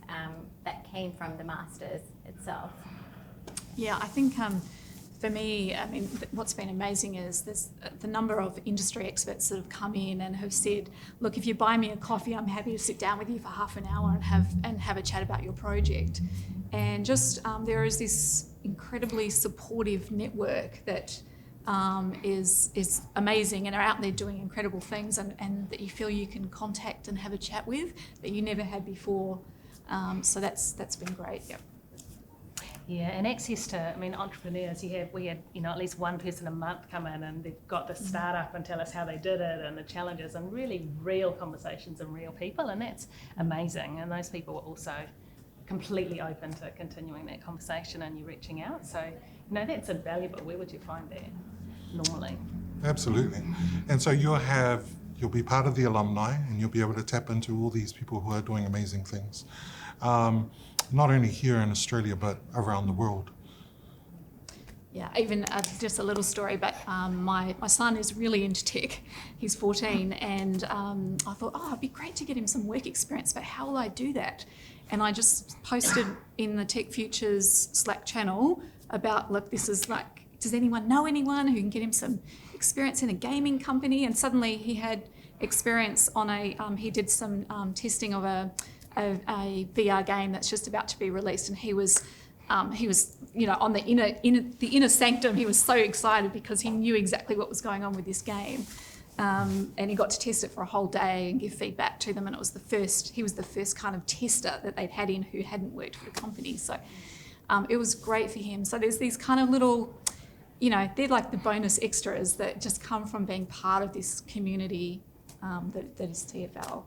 that came from the masters itself. Yeah, I think for me, what's been amazing is the number of industry experts that have come in and have said, look, if you buy me a coffee, I'm happy to sit down with you for half an hour and have a chat about your project. And just there is this incredibly supportive network that is amazing and are out there doing incredible things, and that you feel you can contact and have a chat with that you never had before. So that's been great. Yep. Yeah, and access to, entrepreneurs, we had, at least one person a month come in and they've got this startup and tell us how they did it and the challenges, and really real conversations and real people, and that's amazing. And those people were also completely open to continuing that conversation and you reaching out. So, that's invaluable. Where would you find that normally? Absolutely. And so you'll be part of the alumni, and you'll be able to tap into all these people who are doing amazing things. Not only here in Australia, but around the world. Yeah, even just a little story, but my son is really into tech. He's 14, and I thought, it'd be great to get him some work experience, but how will I do that? And I just posted in the Tech Futures Slack channel about, look, this is like, does anyone know anyone who can get him some experience in a gaming company? And suddenly he had experience on he did some testing of a VR game that's just about to be released, and he was on the inner sanctum. He was so excited because he knew exactly what was going on with this game, and he got to test it for a whole day and give feedback to them. And he was the first kind of tester that they'd had in who hadn't worked for a company. So it was great for him. So there's these kind of little, they're like the bonus extras that just come from being part of this community that is TFL.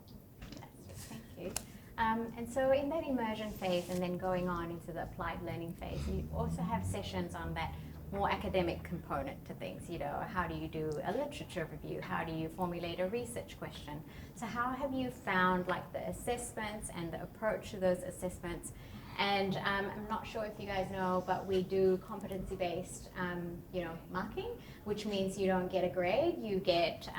Thank you. And so in that immersion phase and then going on into the applied learning phase, you also have sessions on that more academic component to things. How do you do a literature review? How do you formulate a research question? So how have you found the assessments and the approach to those assessments? And I'm not sure if you guys know, but we do competency-based, marking, which means you don't get a grade. You get,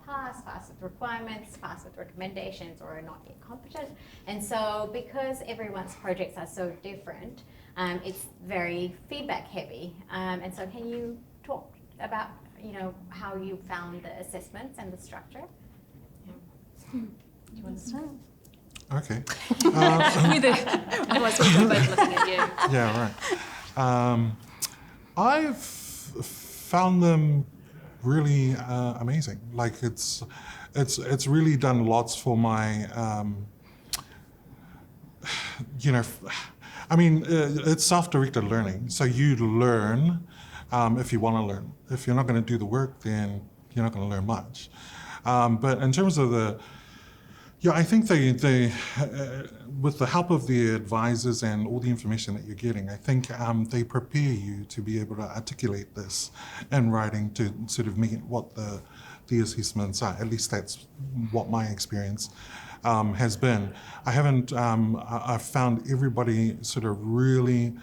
pass with requirements, pass with recommendations, or not yet competent. And so because everyone's projects are so different, it's very feedback heavy. And so can you talk about, how you found the assessments and the structure? Do you want to start? Okay. Otherwise we're both looking at you. Yeah, right. I've found them really amazing. It's really done lots for my, it's self-directed learning. So you learn if you want to learn. If you're not going to do the work, then you're not going to learn much. But in terms of I think they with the help of the advisors and all the information that you're getting, I think they prepare you to be able to articulate this in writing to sort of meet what the assessments are. At least that's what my experience has been. I've found everybody sort of really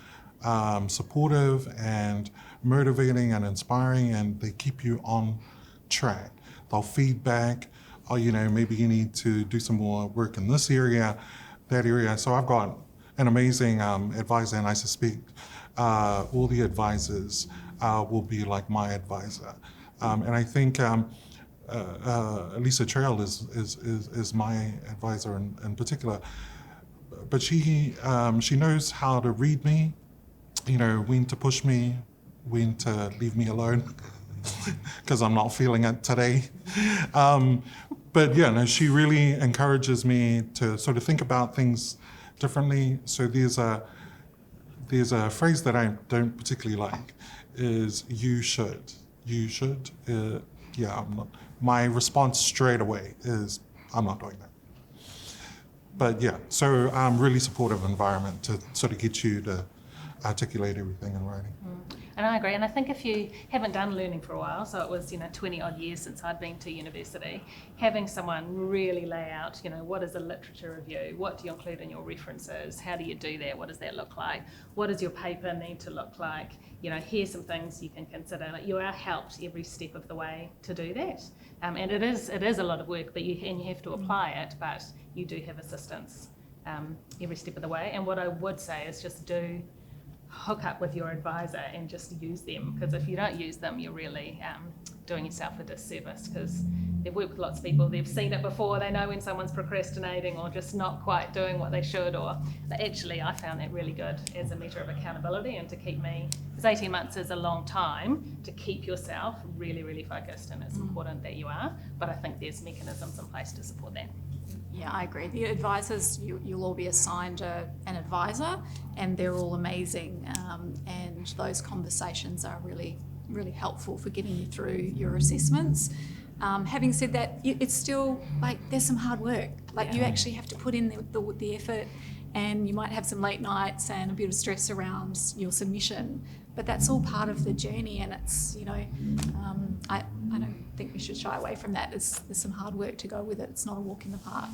supportive and motivating and inspiring, and they keep you on track. they'll feedback, oh, you know, maybe you need to do some more work in this area, that area. So I've got an amazing advisor, and I suspect all the advisors will be like my advisor. And I think Lisa Trail is my advisor in particular, but she knows how to read me, you know, when to push me, when to leave me alone, because I'm not feeling it today. But yeah, no, she really encourages me to sort of think about things differently. So there's a phrase that I don't particularly like, is you should. You should. Yeah, I'm not. My response straight away is, I'm not doing that. But yeah, so really supportive environment to sort of get you to articulate everything in writing. And I agree. And I think if you haven't done learning for a while, so it was, 20 odd years since I'd been to university, having someone really lay out, what is a literature review? What do you include in your references? How do you do that? What does that look like? What does your paper need to look like? Here's some things you can consider. Like, you are helped every step of the way to do that. And it is a lot of work, but you have to apply it, but you do have assistance every step of the way. And what I would say is just do hook up with your advisor and just use them, because if you don't use them, you're really doing yourself a disservice, because they've worked with lots of people, they've seen it before, they know when someone's procrastinating or just not quite doing what they should. Or actually, I found that really good as a measure of accountability and to keep me, because 18 months is a long time to keep yourself really, really focused, and it's important that you are, but I think there's mechanisms in place to support that. Yeah, I agree. The advisors, you'll all be assigned an advisor, and they're all amazing. And those conversations are really, really helpful for getting you through your assessments. Having said that, it's still there's some hard work. You actually have to put in the effort, and you might have some late nights and a bit of stress around your submission. But that's all part of the journey, and it's, I don't think we should shy away from that. There's some hard work to go with it. It's not a walk in the park.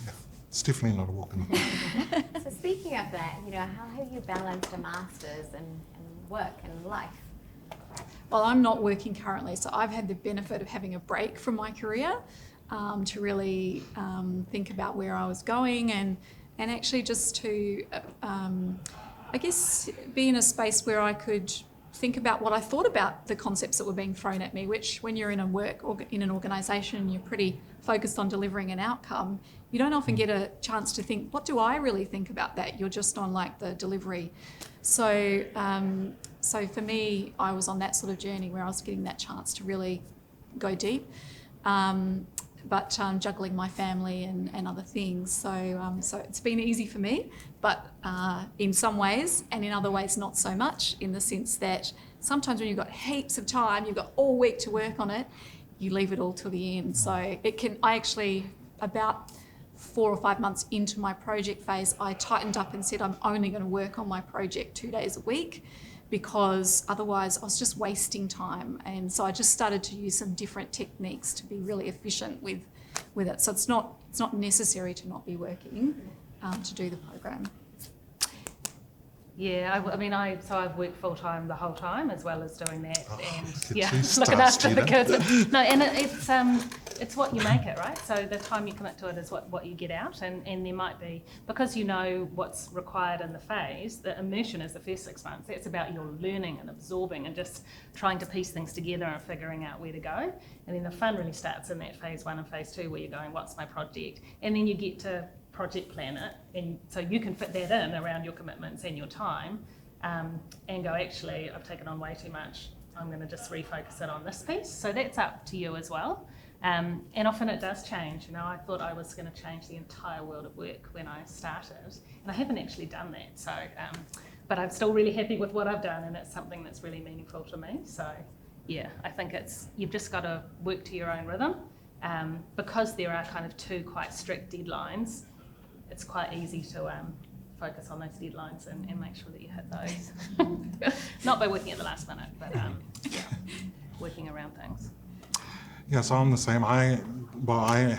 Yeah, it's definitely not a walk in the park. So speaking of that, how have you balanced a master's and work and life? Well, I'm not working currently, so I've had the benefit of having a break from my career to really think about where I was going and actually just to, I guess, be in a space where I could think about what I thought about the concepts that were being thrown at me, which when you're in in an organisation, you're pretty focused on delivering an outcome. You don't often get a chance to think, what do I really think about that? You're just on the delivery. So for me, I was on that sort of journey where I was getting that chance to really go deep, but juggling my family and other things. So it's been easy for me, but in some ways, and in other ways not so much, in the sense that sometimes when you've got heaps of time, you've got all week to work on it, you leave it all till the end. So I actually, about 4 or 5 months into my project phase, I tightened up and said I'm only going to work on my project 2 days a week, because otherwise I was just wasting time. And so I just started to use some different techniques to be really efficient with it. So it's not necessary to not be working to do the program. Yeah, I've worked full time the whole time as well as doing that, Please looking start, after the Stephen. kids. No, and it's what you make it, right? So the time you commit to it is what you get out, and there might be, because you know what's required in the phase. The immersion is the first 6 months. That's about your learning and absorbing and just trying to piece things together and figuring out where to go. And then the fun really starts in that phase 1 and phase 2, where you're going, what's my project? And then you get to project plan it, and so you can fit that in around your commitments and your time, and go, actually, I've taken on way too much, I'm going to just refocus it on this piece. So that's up to you as well, and often it does change. I thought I was going to change the entire world of work when I started, and I haven't actually done that. So but I'm still really happy with what I've done, and it's something that's really meaningful to me. So yeah, I think you've just got to work to your own rhythm, because there are kind of 2 quite strict deadlines. It's quite easy to focus on those deadlines and make sure that you hit those. Not by working at the last minute, but working around things. Yeah, so I'm the same. I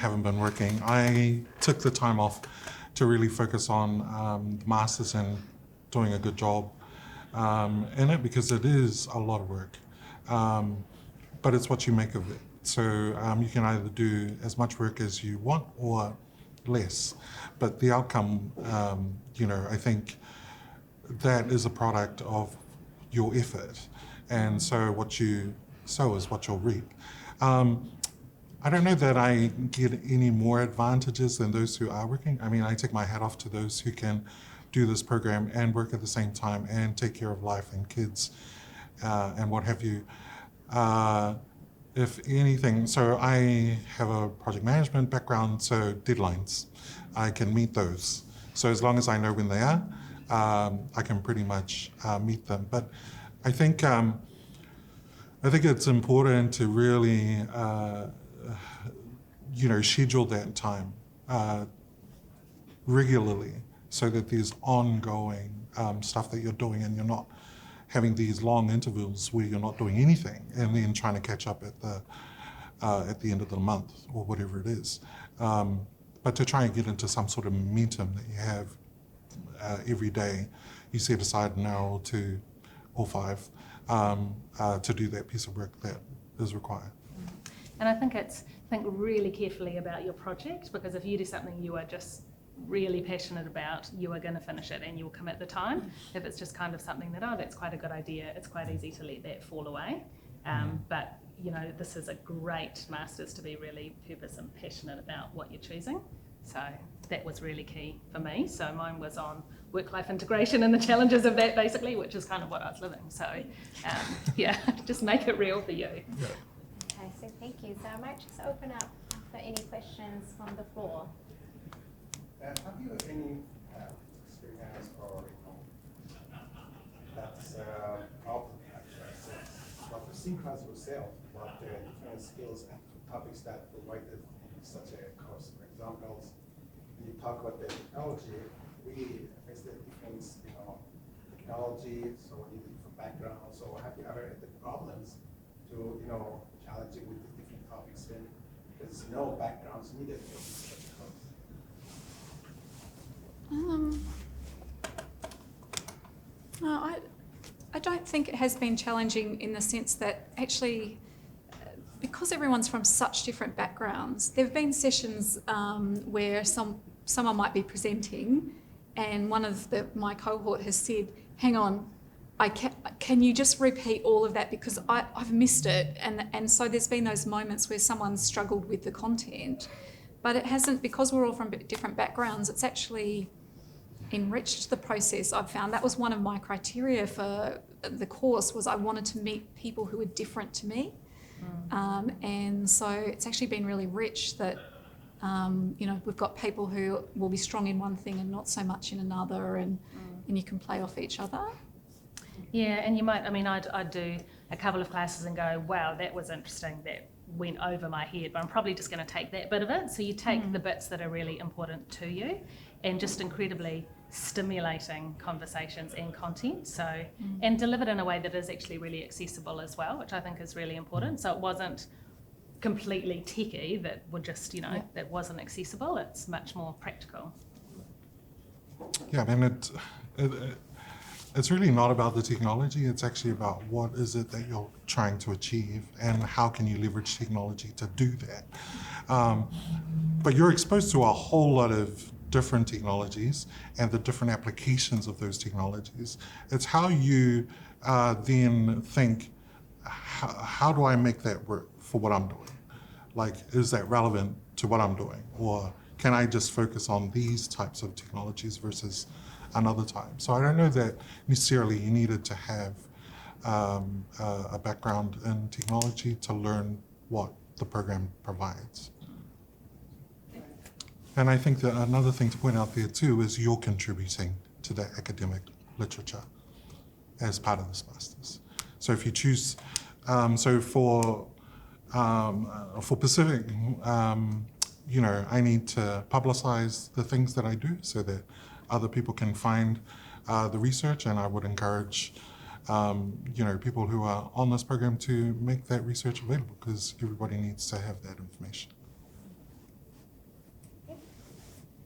haven't been working. I took the time off to really focus on the masters and doing a good job in it, because it is a lot of work. But it's what you make of it. So you can either do as much work as you want or less. But the outcome, I think that is a product of your effort. And so what you sow is what you'll reap. I don't know that I get any more advantages than those who are working. I mean, I take my hat off to those who can do this program and work at the same time and take care of life and kids and what have you. If anything, so I have a project management background, so deadlines, I can meet those. So as long as I know when they are, I can pretty much meet them. But I think it's important to really, schedule that time regularly so that there's ongoing stuff that you're doing and you're not having these long intervals where you're not doing anything and then trying to catch up at the end of the month or whatever it is. But to try and get into some sort of momentum that you have every day, you set aside an hour or two or 5 to do that piece of work that is required. And I think think really carefully about your project, because if you do something you are just really passionate about, you are going to finish it and you'll commit the time. If it's just kind of something that, that's quite a good idea, it's quite easy to let that fall away. But this is a great master's to be really purpose and passionate about what you're choosing. So that was really key for me. So mine was on work-life integration and the challenges of that, basically, which is kind of what I was living. So just make it real for you. Yeah. Okay, so thank you. So I might just open up for any questions from the floor. Have you any experience or that's out what the synchronize yourself, what the different skills and topics that provided in such a course? For example, when you talk about the technology, we face the different technology, so we need different backgrounds. So have you ever had the problems to challenging with the different topics when there's no backgrounds needed for such a course? No, I don't think it has been challenging in the sense that actually, because everyone's from such different backgrounds, there have been sessions where someone might be presenting and one of my cohort has said, hang on, can you just repeat all of that because I've missed it? And so there's been those moments where someone's struggled with the content, but it hasn't, because we're all from different backgrounds, it's actually enriched the process. I've found that was one of my criteria for the course, was I wanted to meet people who were different to me. And so it's actually been really rich that, we've got people who will be strong in one thing and not so much in another, and you can play off each other. Yeah, and you might, I'd do a couple of classes and go, wow, that was interesting, that went over my head, but I'm probably just going to take that bit of it. So you take the bits that are really important to you and just incredibly stimulating conversations and content, so and delivered in a way that is actually really accessible as well, which I think is really important. So it wasn't completely techy that would just, that wasn't accessible. It's much more practical. Yeah, I mean, it's really not about the technology. It's actually about what is it that you're trying to achieve and how can you leverage technology to do that. But you're exposed to a whole lot of different technologies and the different applications of those technologies. It's how you then think, how do I make that work for what I'm doing? Like, is that relevant to what I'm doing? Or can I just focus on these types of technologies versus another time? So I don't know that necessarily you needed to have a background in technology to learn what the program provides. And I think that another thing to point out there too is you're contributing to the academic literature as part of this master's. So if you choose, for Pacific, I need to publicize the things that I do so that other people can find the research, and I would encourage people who are on this program to make that research available, because everybody needs to have that information.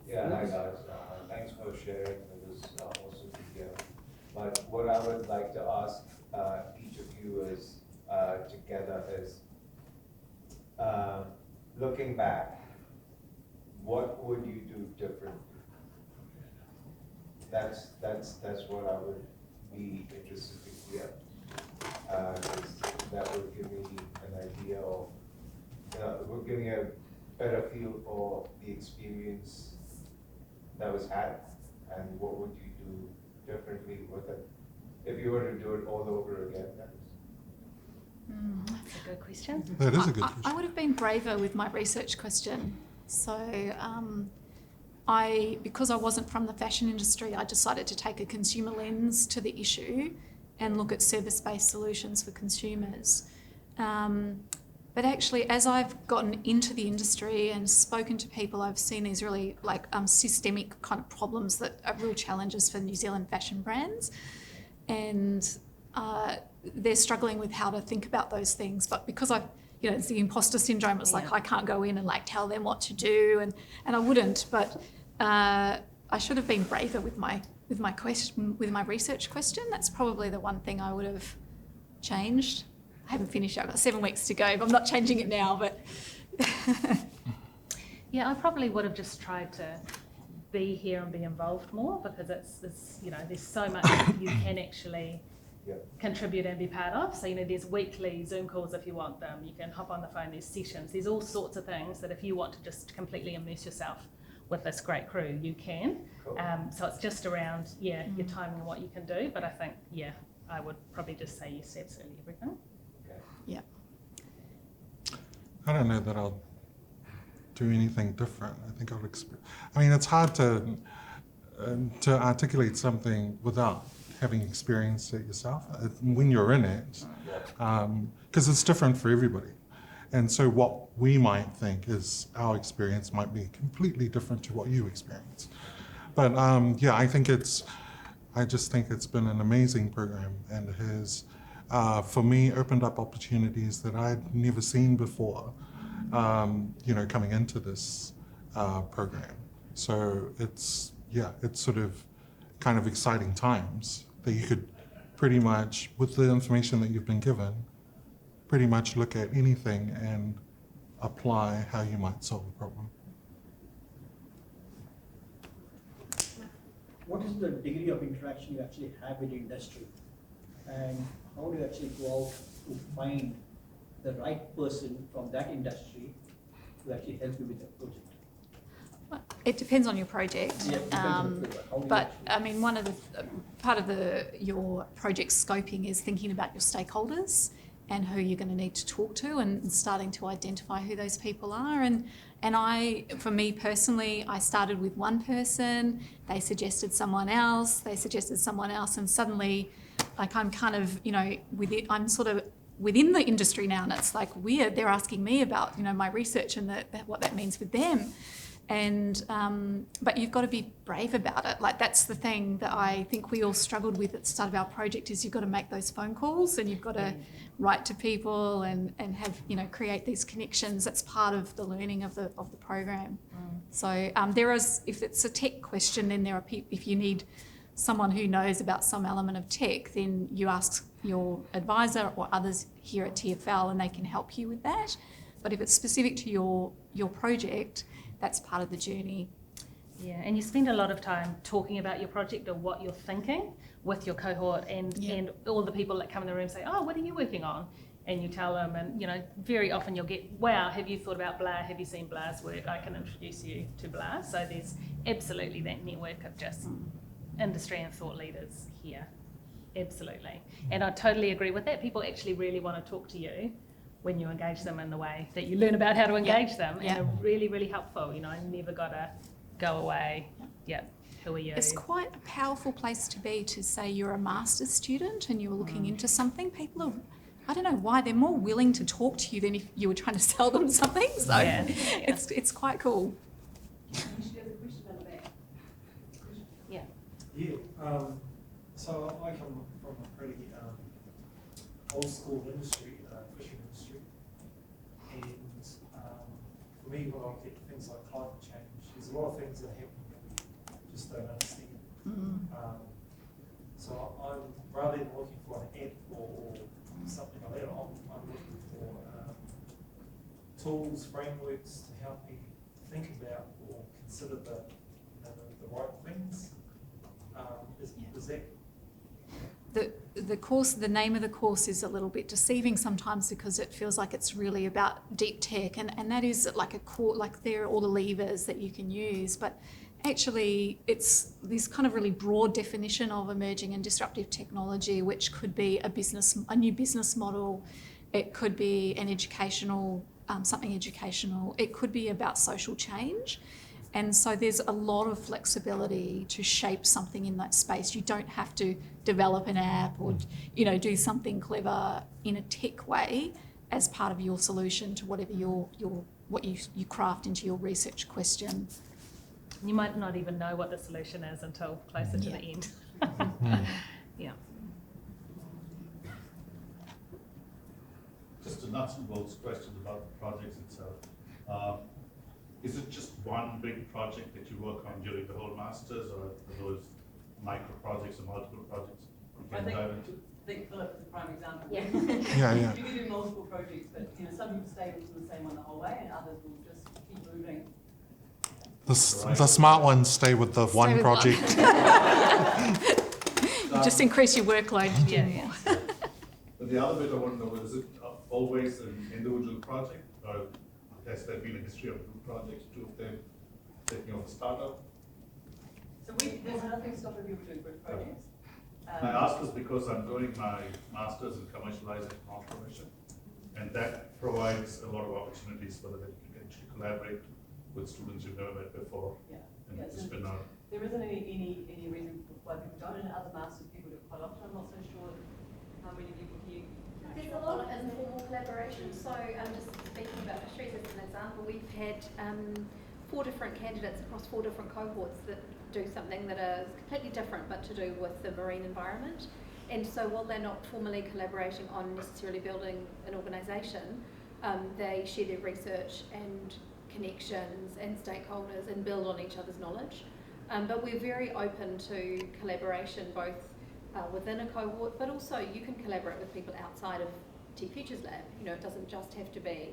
Yeah, hi guys. Thanks for sharing. It was awesome to hear. But what I would like to ask each of you is together is, looking back, what would you do differently? That's what I would be interested to hear. 'Cause that would give me an idea of, would give me a better feel for the experience that was had, and what would you do differently with it if you were to do it all over again. That is. That's a good question. That is a good question. I would have been braver with my research question. So because I wasn't from the fashion industry, I decided to take a consumer lens to the issue and look at service-based solutions for consumers. But actually, as I've gotten into the industry and spoken to people, I've seen these really systemic kind of problems that are real challenges for New Zealand fashion brands. And they're struggling with how to think about those things. But because it's the imposter syndrome, it's like I can't go in and tell them what to do, and I wouldn't. But I should have been braver with my research question. That's probably the one thing I would have changed. I haven't finished yet. I've got 7 weeks to go, but I'm not changing it now. But Yeah, I probably would have just tried to be here and be involved more, because it's there's so much that you can actually contribute and be part of. So there's weekly Zoom calls if you want them. You can hop on the phone. There's sessions. There's all sorts of things that if you want to just completely immerse yourself with this great crew, you can. Cool. So it's just around your timing and what you can do. But I think I would probably just say yes to absolutely everything. yeah. I don't know that I'll do anything different. I think I'll it's hard to articulate something without having experienced it yourself when you're in it, because it's different for everybody. And so what we might think is our experience might be completely different to what you experience. But I just think it's been an amazing program, and it has, for me, opened up opportunities that I'd never seen before, coming into this program. So it's sort of kind of exciting times that you could pretty much, with the information that you've been given, pretty much look at anything and apply how you might solve a problem. What is the degree of interaction you actually have with the industry? And how do you actually go out to find the right person from that industry to actually help you with the project? It depends on your project. Yeah, depends on the project. How do you But actually- one of the part of your project scoping is thinking about your stakeholders and who you're going to need to talk to, and starting to identify who those people are. And for me personally, I started with one person. They suggested someone else. And suddenly, I'm kind of I'm sort of within the industry now, and it's weird. They're asking me about my research and what that means for them. And but you've got to be brave about it. That's the thing that I think we all struggled with at the start of our project, is you've got to make those phone calls, and you've got to write to people and have create these connections. That's part of the learning of the program. So there is, if it's a tech question, then there are people. If you need someone who knows about some element of tech, then you ask your advisor or others here at TFL, and they can help you with that. But if it's specific to your project, that's part of the journey. Yeah, and you spend a lot of time talking about your project or what you're thinking with your cohort, and all the people that come in the room say, oh, what are you working on? And you tell them, and very often you'll get, wow, have you thought about blah? Have you seen blah's work? I can introduce you to blah. So there's absolutely that network of just industry and thought leaders here. Absolutely. And I totally agree with that. People actually really want to talk to you when you engage them in the way that you learn about how to engage them, and are really, really helpful. I never got to go away. Who are you? It's quite a powerful place to be, to say you're a master's student and you're looking into something. People are, I don't know why, they're more willing to talk to you than if you were trying to sell them something. So it's quite cool. So I come from a pretty old school industry, fishing industry, and for me, when I look at things like climate change, there's a lot of things that happen that we just don't understand. So I'm, rather than looking for an app or something like that, I'm looking for tools, frameworks to help me think about or consider the right things? Is that The course, the name of the course is a little bit deceiving sometimes because it feels like it's really about deep tech, and that is like a core, like there are all the levers that you can use, but actually it's this kind of really broad definition of emerging and disruptive technology, which could be a new business model, it could be an educational, something educational, it could be about social change. And so there's a lot of flexibility to shape something in that space. You don't have to develop an app or, do something clever in a tech way as part of your solution to whatever what you craft into your research question. You might not even know what the solution is until closer to the end. Yeah. Just a nuts and bolts question about the project itself. Is it just one big project that you work on during the whole masters, or are those micro projects or multiple projects you can dive into? I think Philip is a prime example. Yeah. You can do multiple projects, but some people stay with the same one the whole way, and others will just keep moving. The smart ones stay with the one with project. You just increase your workload to do more. But the other bit I want to know, is it always an individual project, or has there been a history of group projects, two of them taking off a startup? So there's nothing stopping people doing group projects. I ask this because I'm doing my master's in commercializing entrepreneurship, and that provides a lot of opportunities for that you can actually collaborate with students you've never met before. And spin out. There isn't any reason why people don't, and other masters people do it quite often. I'm not so sure how many people here. There's a lot of informal collaboration. So just speaking about fisheries as an example, we've had 4 different candidates across 4 different cohorts that do something that is completely different but to do with the marine environment. And so while they're not formally collaborating on necessarily building an organisation, they share their research and connections and stakeholders and build on each other's knowledge. But we're very open to collaboration both within a cohort, but also you can collaborate with people outside of Tech Futures Lab. It doesn't just have to be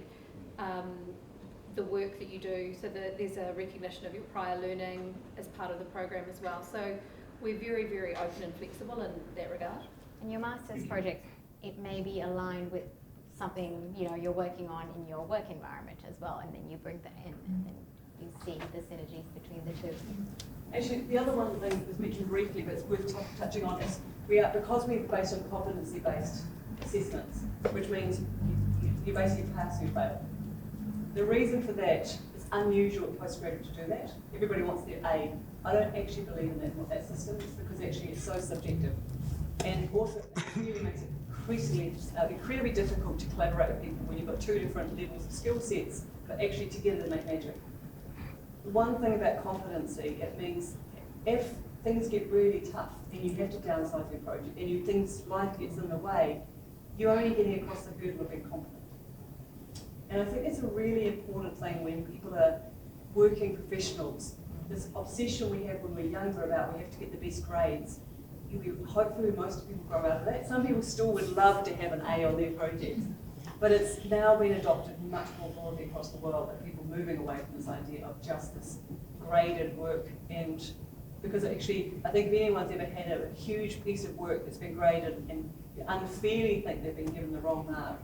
the work that you do, so that there's a recognition of your prior learning as part of the program as well. So we're very, very open and flexible in that regard. And your master's project, it may be aligned with something you're working on in your work environment as well, and then you bring that in, and then you see the synergies between the two. Actually, the other one thing that was mentioned briefly, but it's worth touching on, is because we're based on competency-based assessments, which means you basically pass or fail. The reason for that is unusual at postgraduate to do that. Everybody wants their A. I don't actually believe in that system, because actually it's so subjective, and also it really makes it incredibly difficult to collaborate with people when you've got 2 different levels of skill sets, but actually together make magic. One thing about competency, it means if things get really tough and you have to downsize your project and life gets in the way, you're only getting across the hurdle of being competent. And I think it's a really important thing when people are working professionals. This obsession we have when we're younger about we have to get the best grades. Hopefully most people grow out of that. Some people still would love to have an A on their projects, but it's now been adopted much more broadly across the world, that people are moving away from this idea of just this graded work. And because actually, I think if anyone's ever had a huge piece of work that's been graded and you unfairly think they've been given the wrong mark,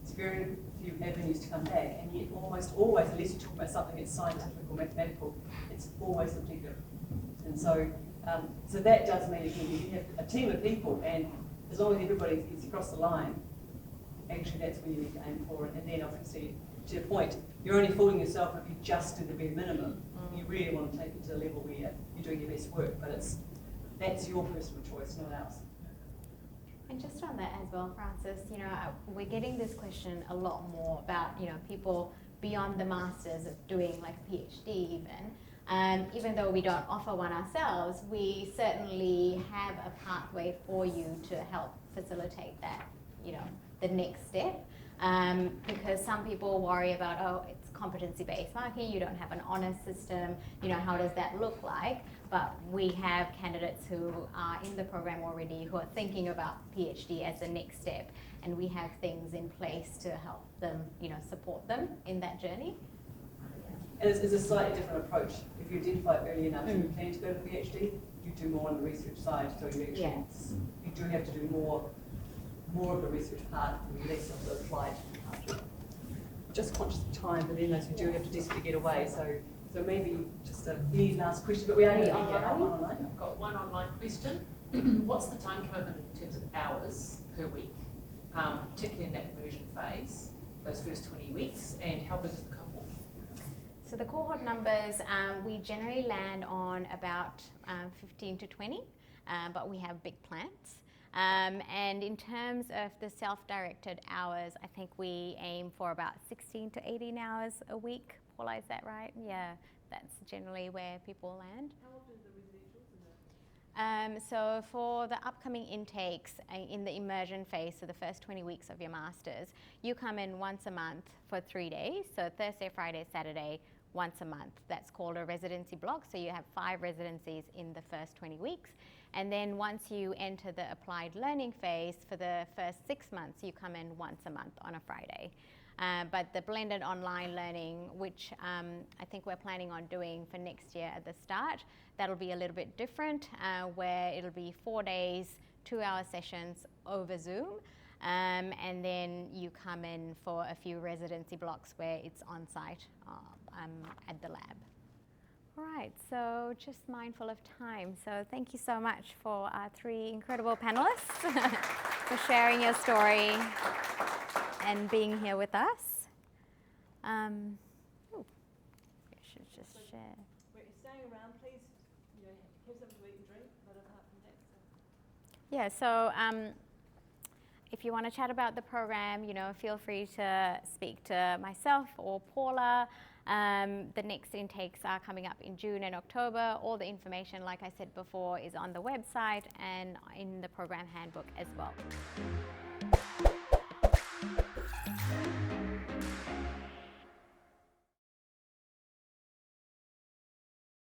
it's very few avenues to come back, and yet almost always, unless you talk about something that's scientific or mathematical, it's always subjective. And so so that does mean, again, you have a team of people, and as long as everybody gets across the line, actually that's where you need to aim for it. And then obviously, to your point, you're only fooling yourself if you just do the bare minimum. You really want to take it to the level where you're doing your best work, but that's your personal choice, not ours. And just on that as well, Francis, we're getting this question a lot more about, people beyond the masters of doing like a PhD even. Even though we don't offer one ourselves, we certainly have a pathway for you to help facilitate that, the next step. Because some people worry about, it's competency-based marking, you don't have an honours system, how does that look like? But we have candidates who are in the program already who are thinking about PhD as the next step. and we have things in place to help them, support them in that journey. It's a slightly different approach. If you identify early enough and you plan to go to the PhD, you do more on the research side, so you actually, you do have to do more of the research part and less of the applied part. Just conscious of time, but then those who do have to desperately get away, so maybe just any last question, but we are online. I've got one online question. What's the time commitment in terms of hours per week, particularly in that immersion phase, those first 20 weeks, and how big is the cohort? So the cohort numbers, we generally land on about 15 to 20, but we have big plans. And in terms of the self-directed hours, I think we aim for about 16 to 18 hours a week. Paula, is that right? Yeah, that's generally where people land. How often is the residentials in that? So for the upcoming intakes in the immersion phase, so the first 20 weeks of your master's, you come in once a month for 3 days, so Thursday, Friday, Saturday, once a month. That's called a residency block, so you have 5 residencies in the first 20 weeks. And then once you enter the applied learning phase, for the first 6 months, you come in once a month on a Friday. But the blended online learning, which I think we're planning on doing for next year at the start, that'll be a little bit different, where it'll be 4 days, 2-hour sessions over Zoom, and then you come in for a few residency blocks where it's on site at the lab. All right, so just mindful of time. So thank you so much for our 3 incredible panelists for sharing your story and being here with us. I should just share. We're staying around, please. Have something to eat and drink, but apart from that. Yeah, so if you want to chat about the program, feel free to speak to myself or Paula. The next intakes are coming up in June and October. All the information, like I said before, is on the website and in the program handbook as well.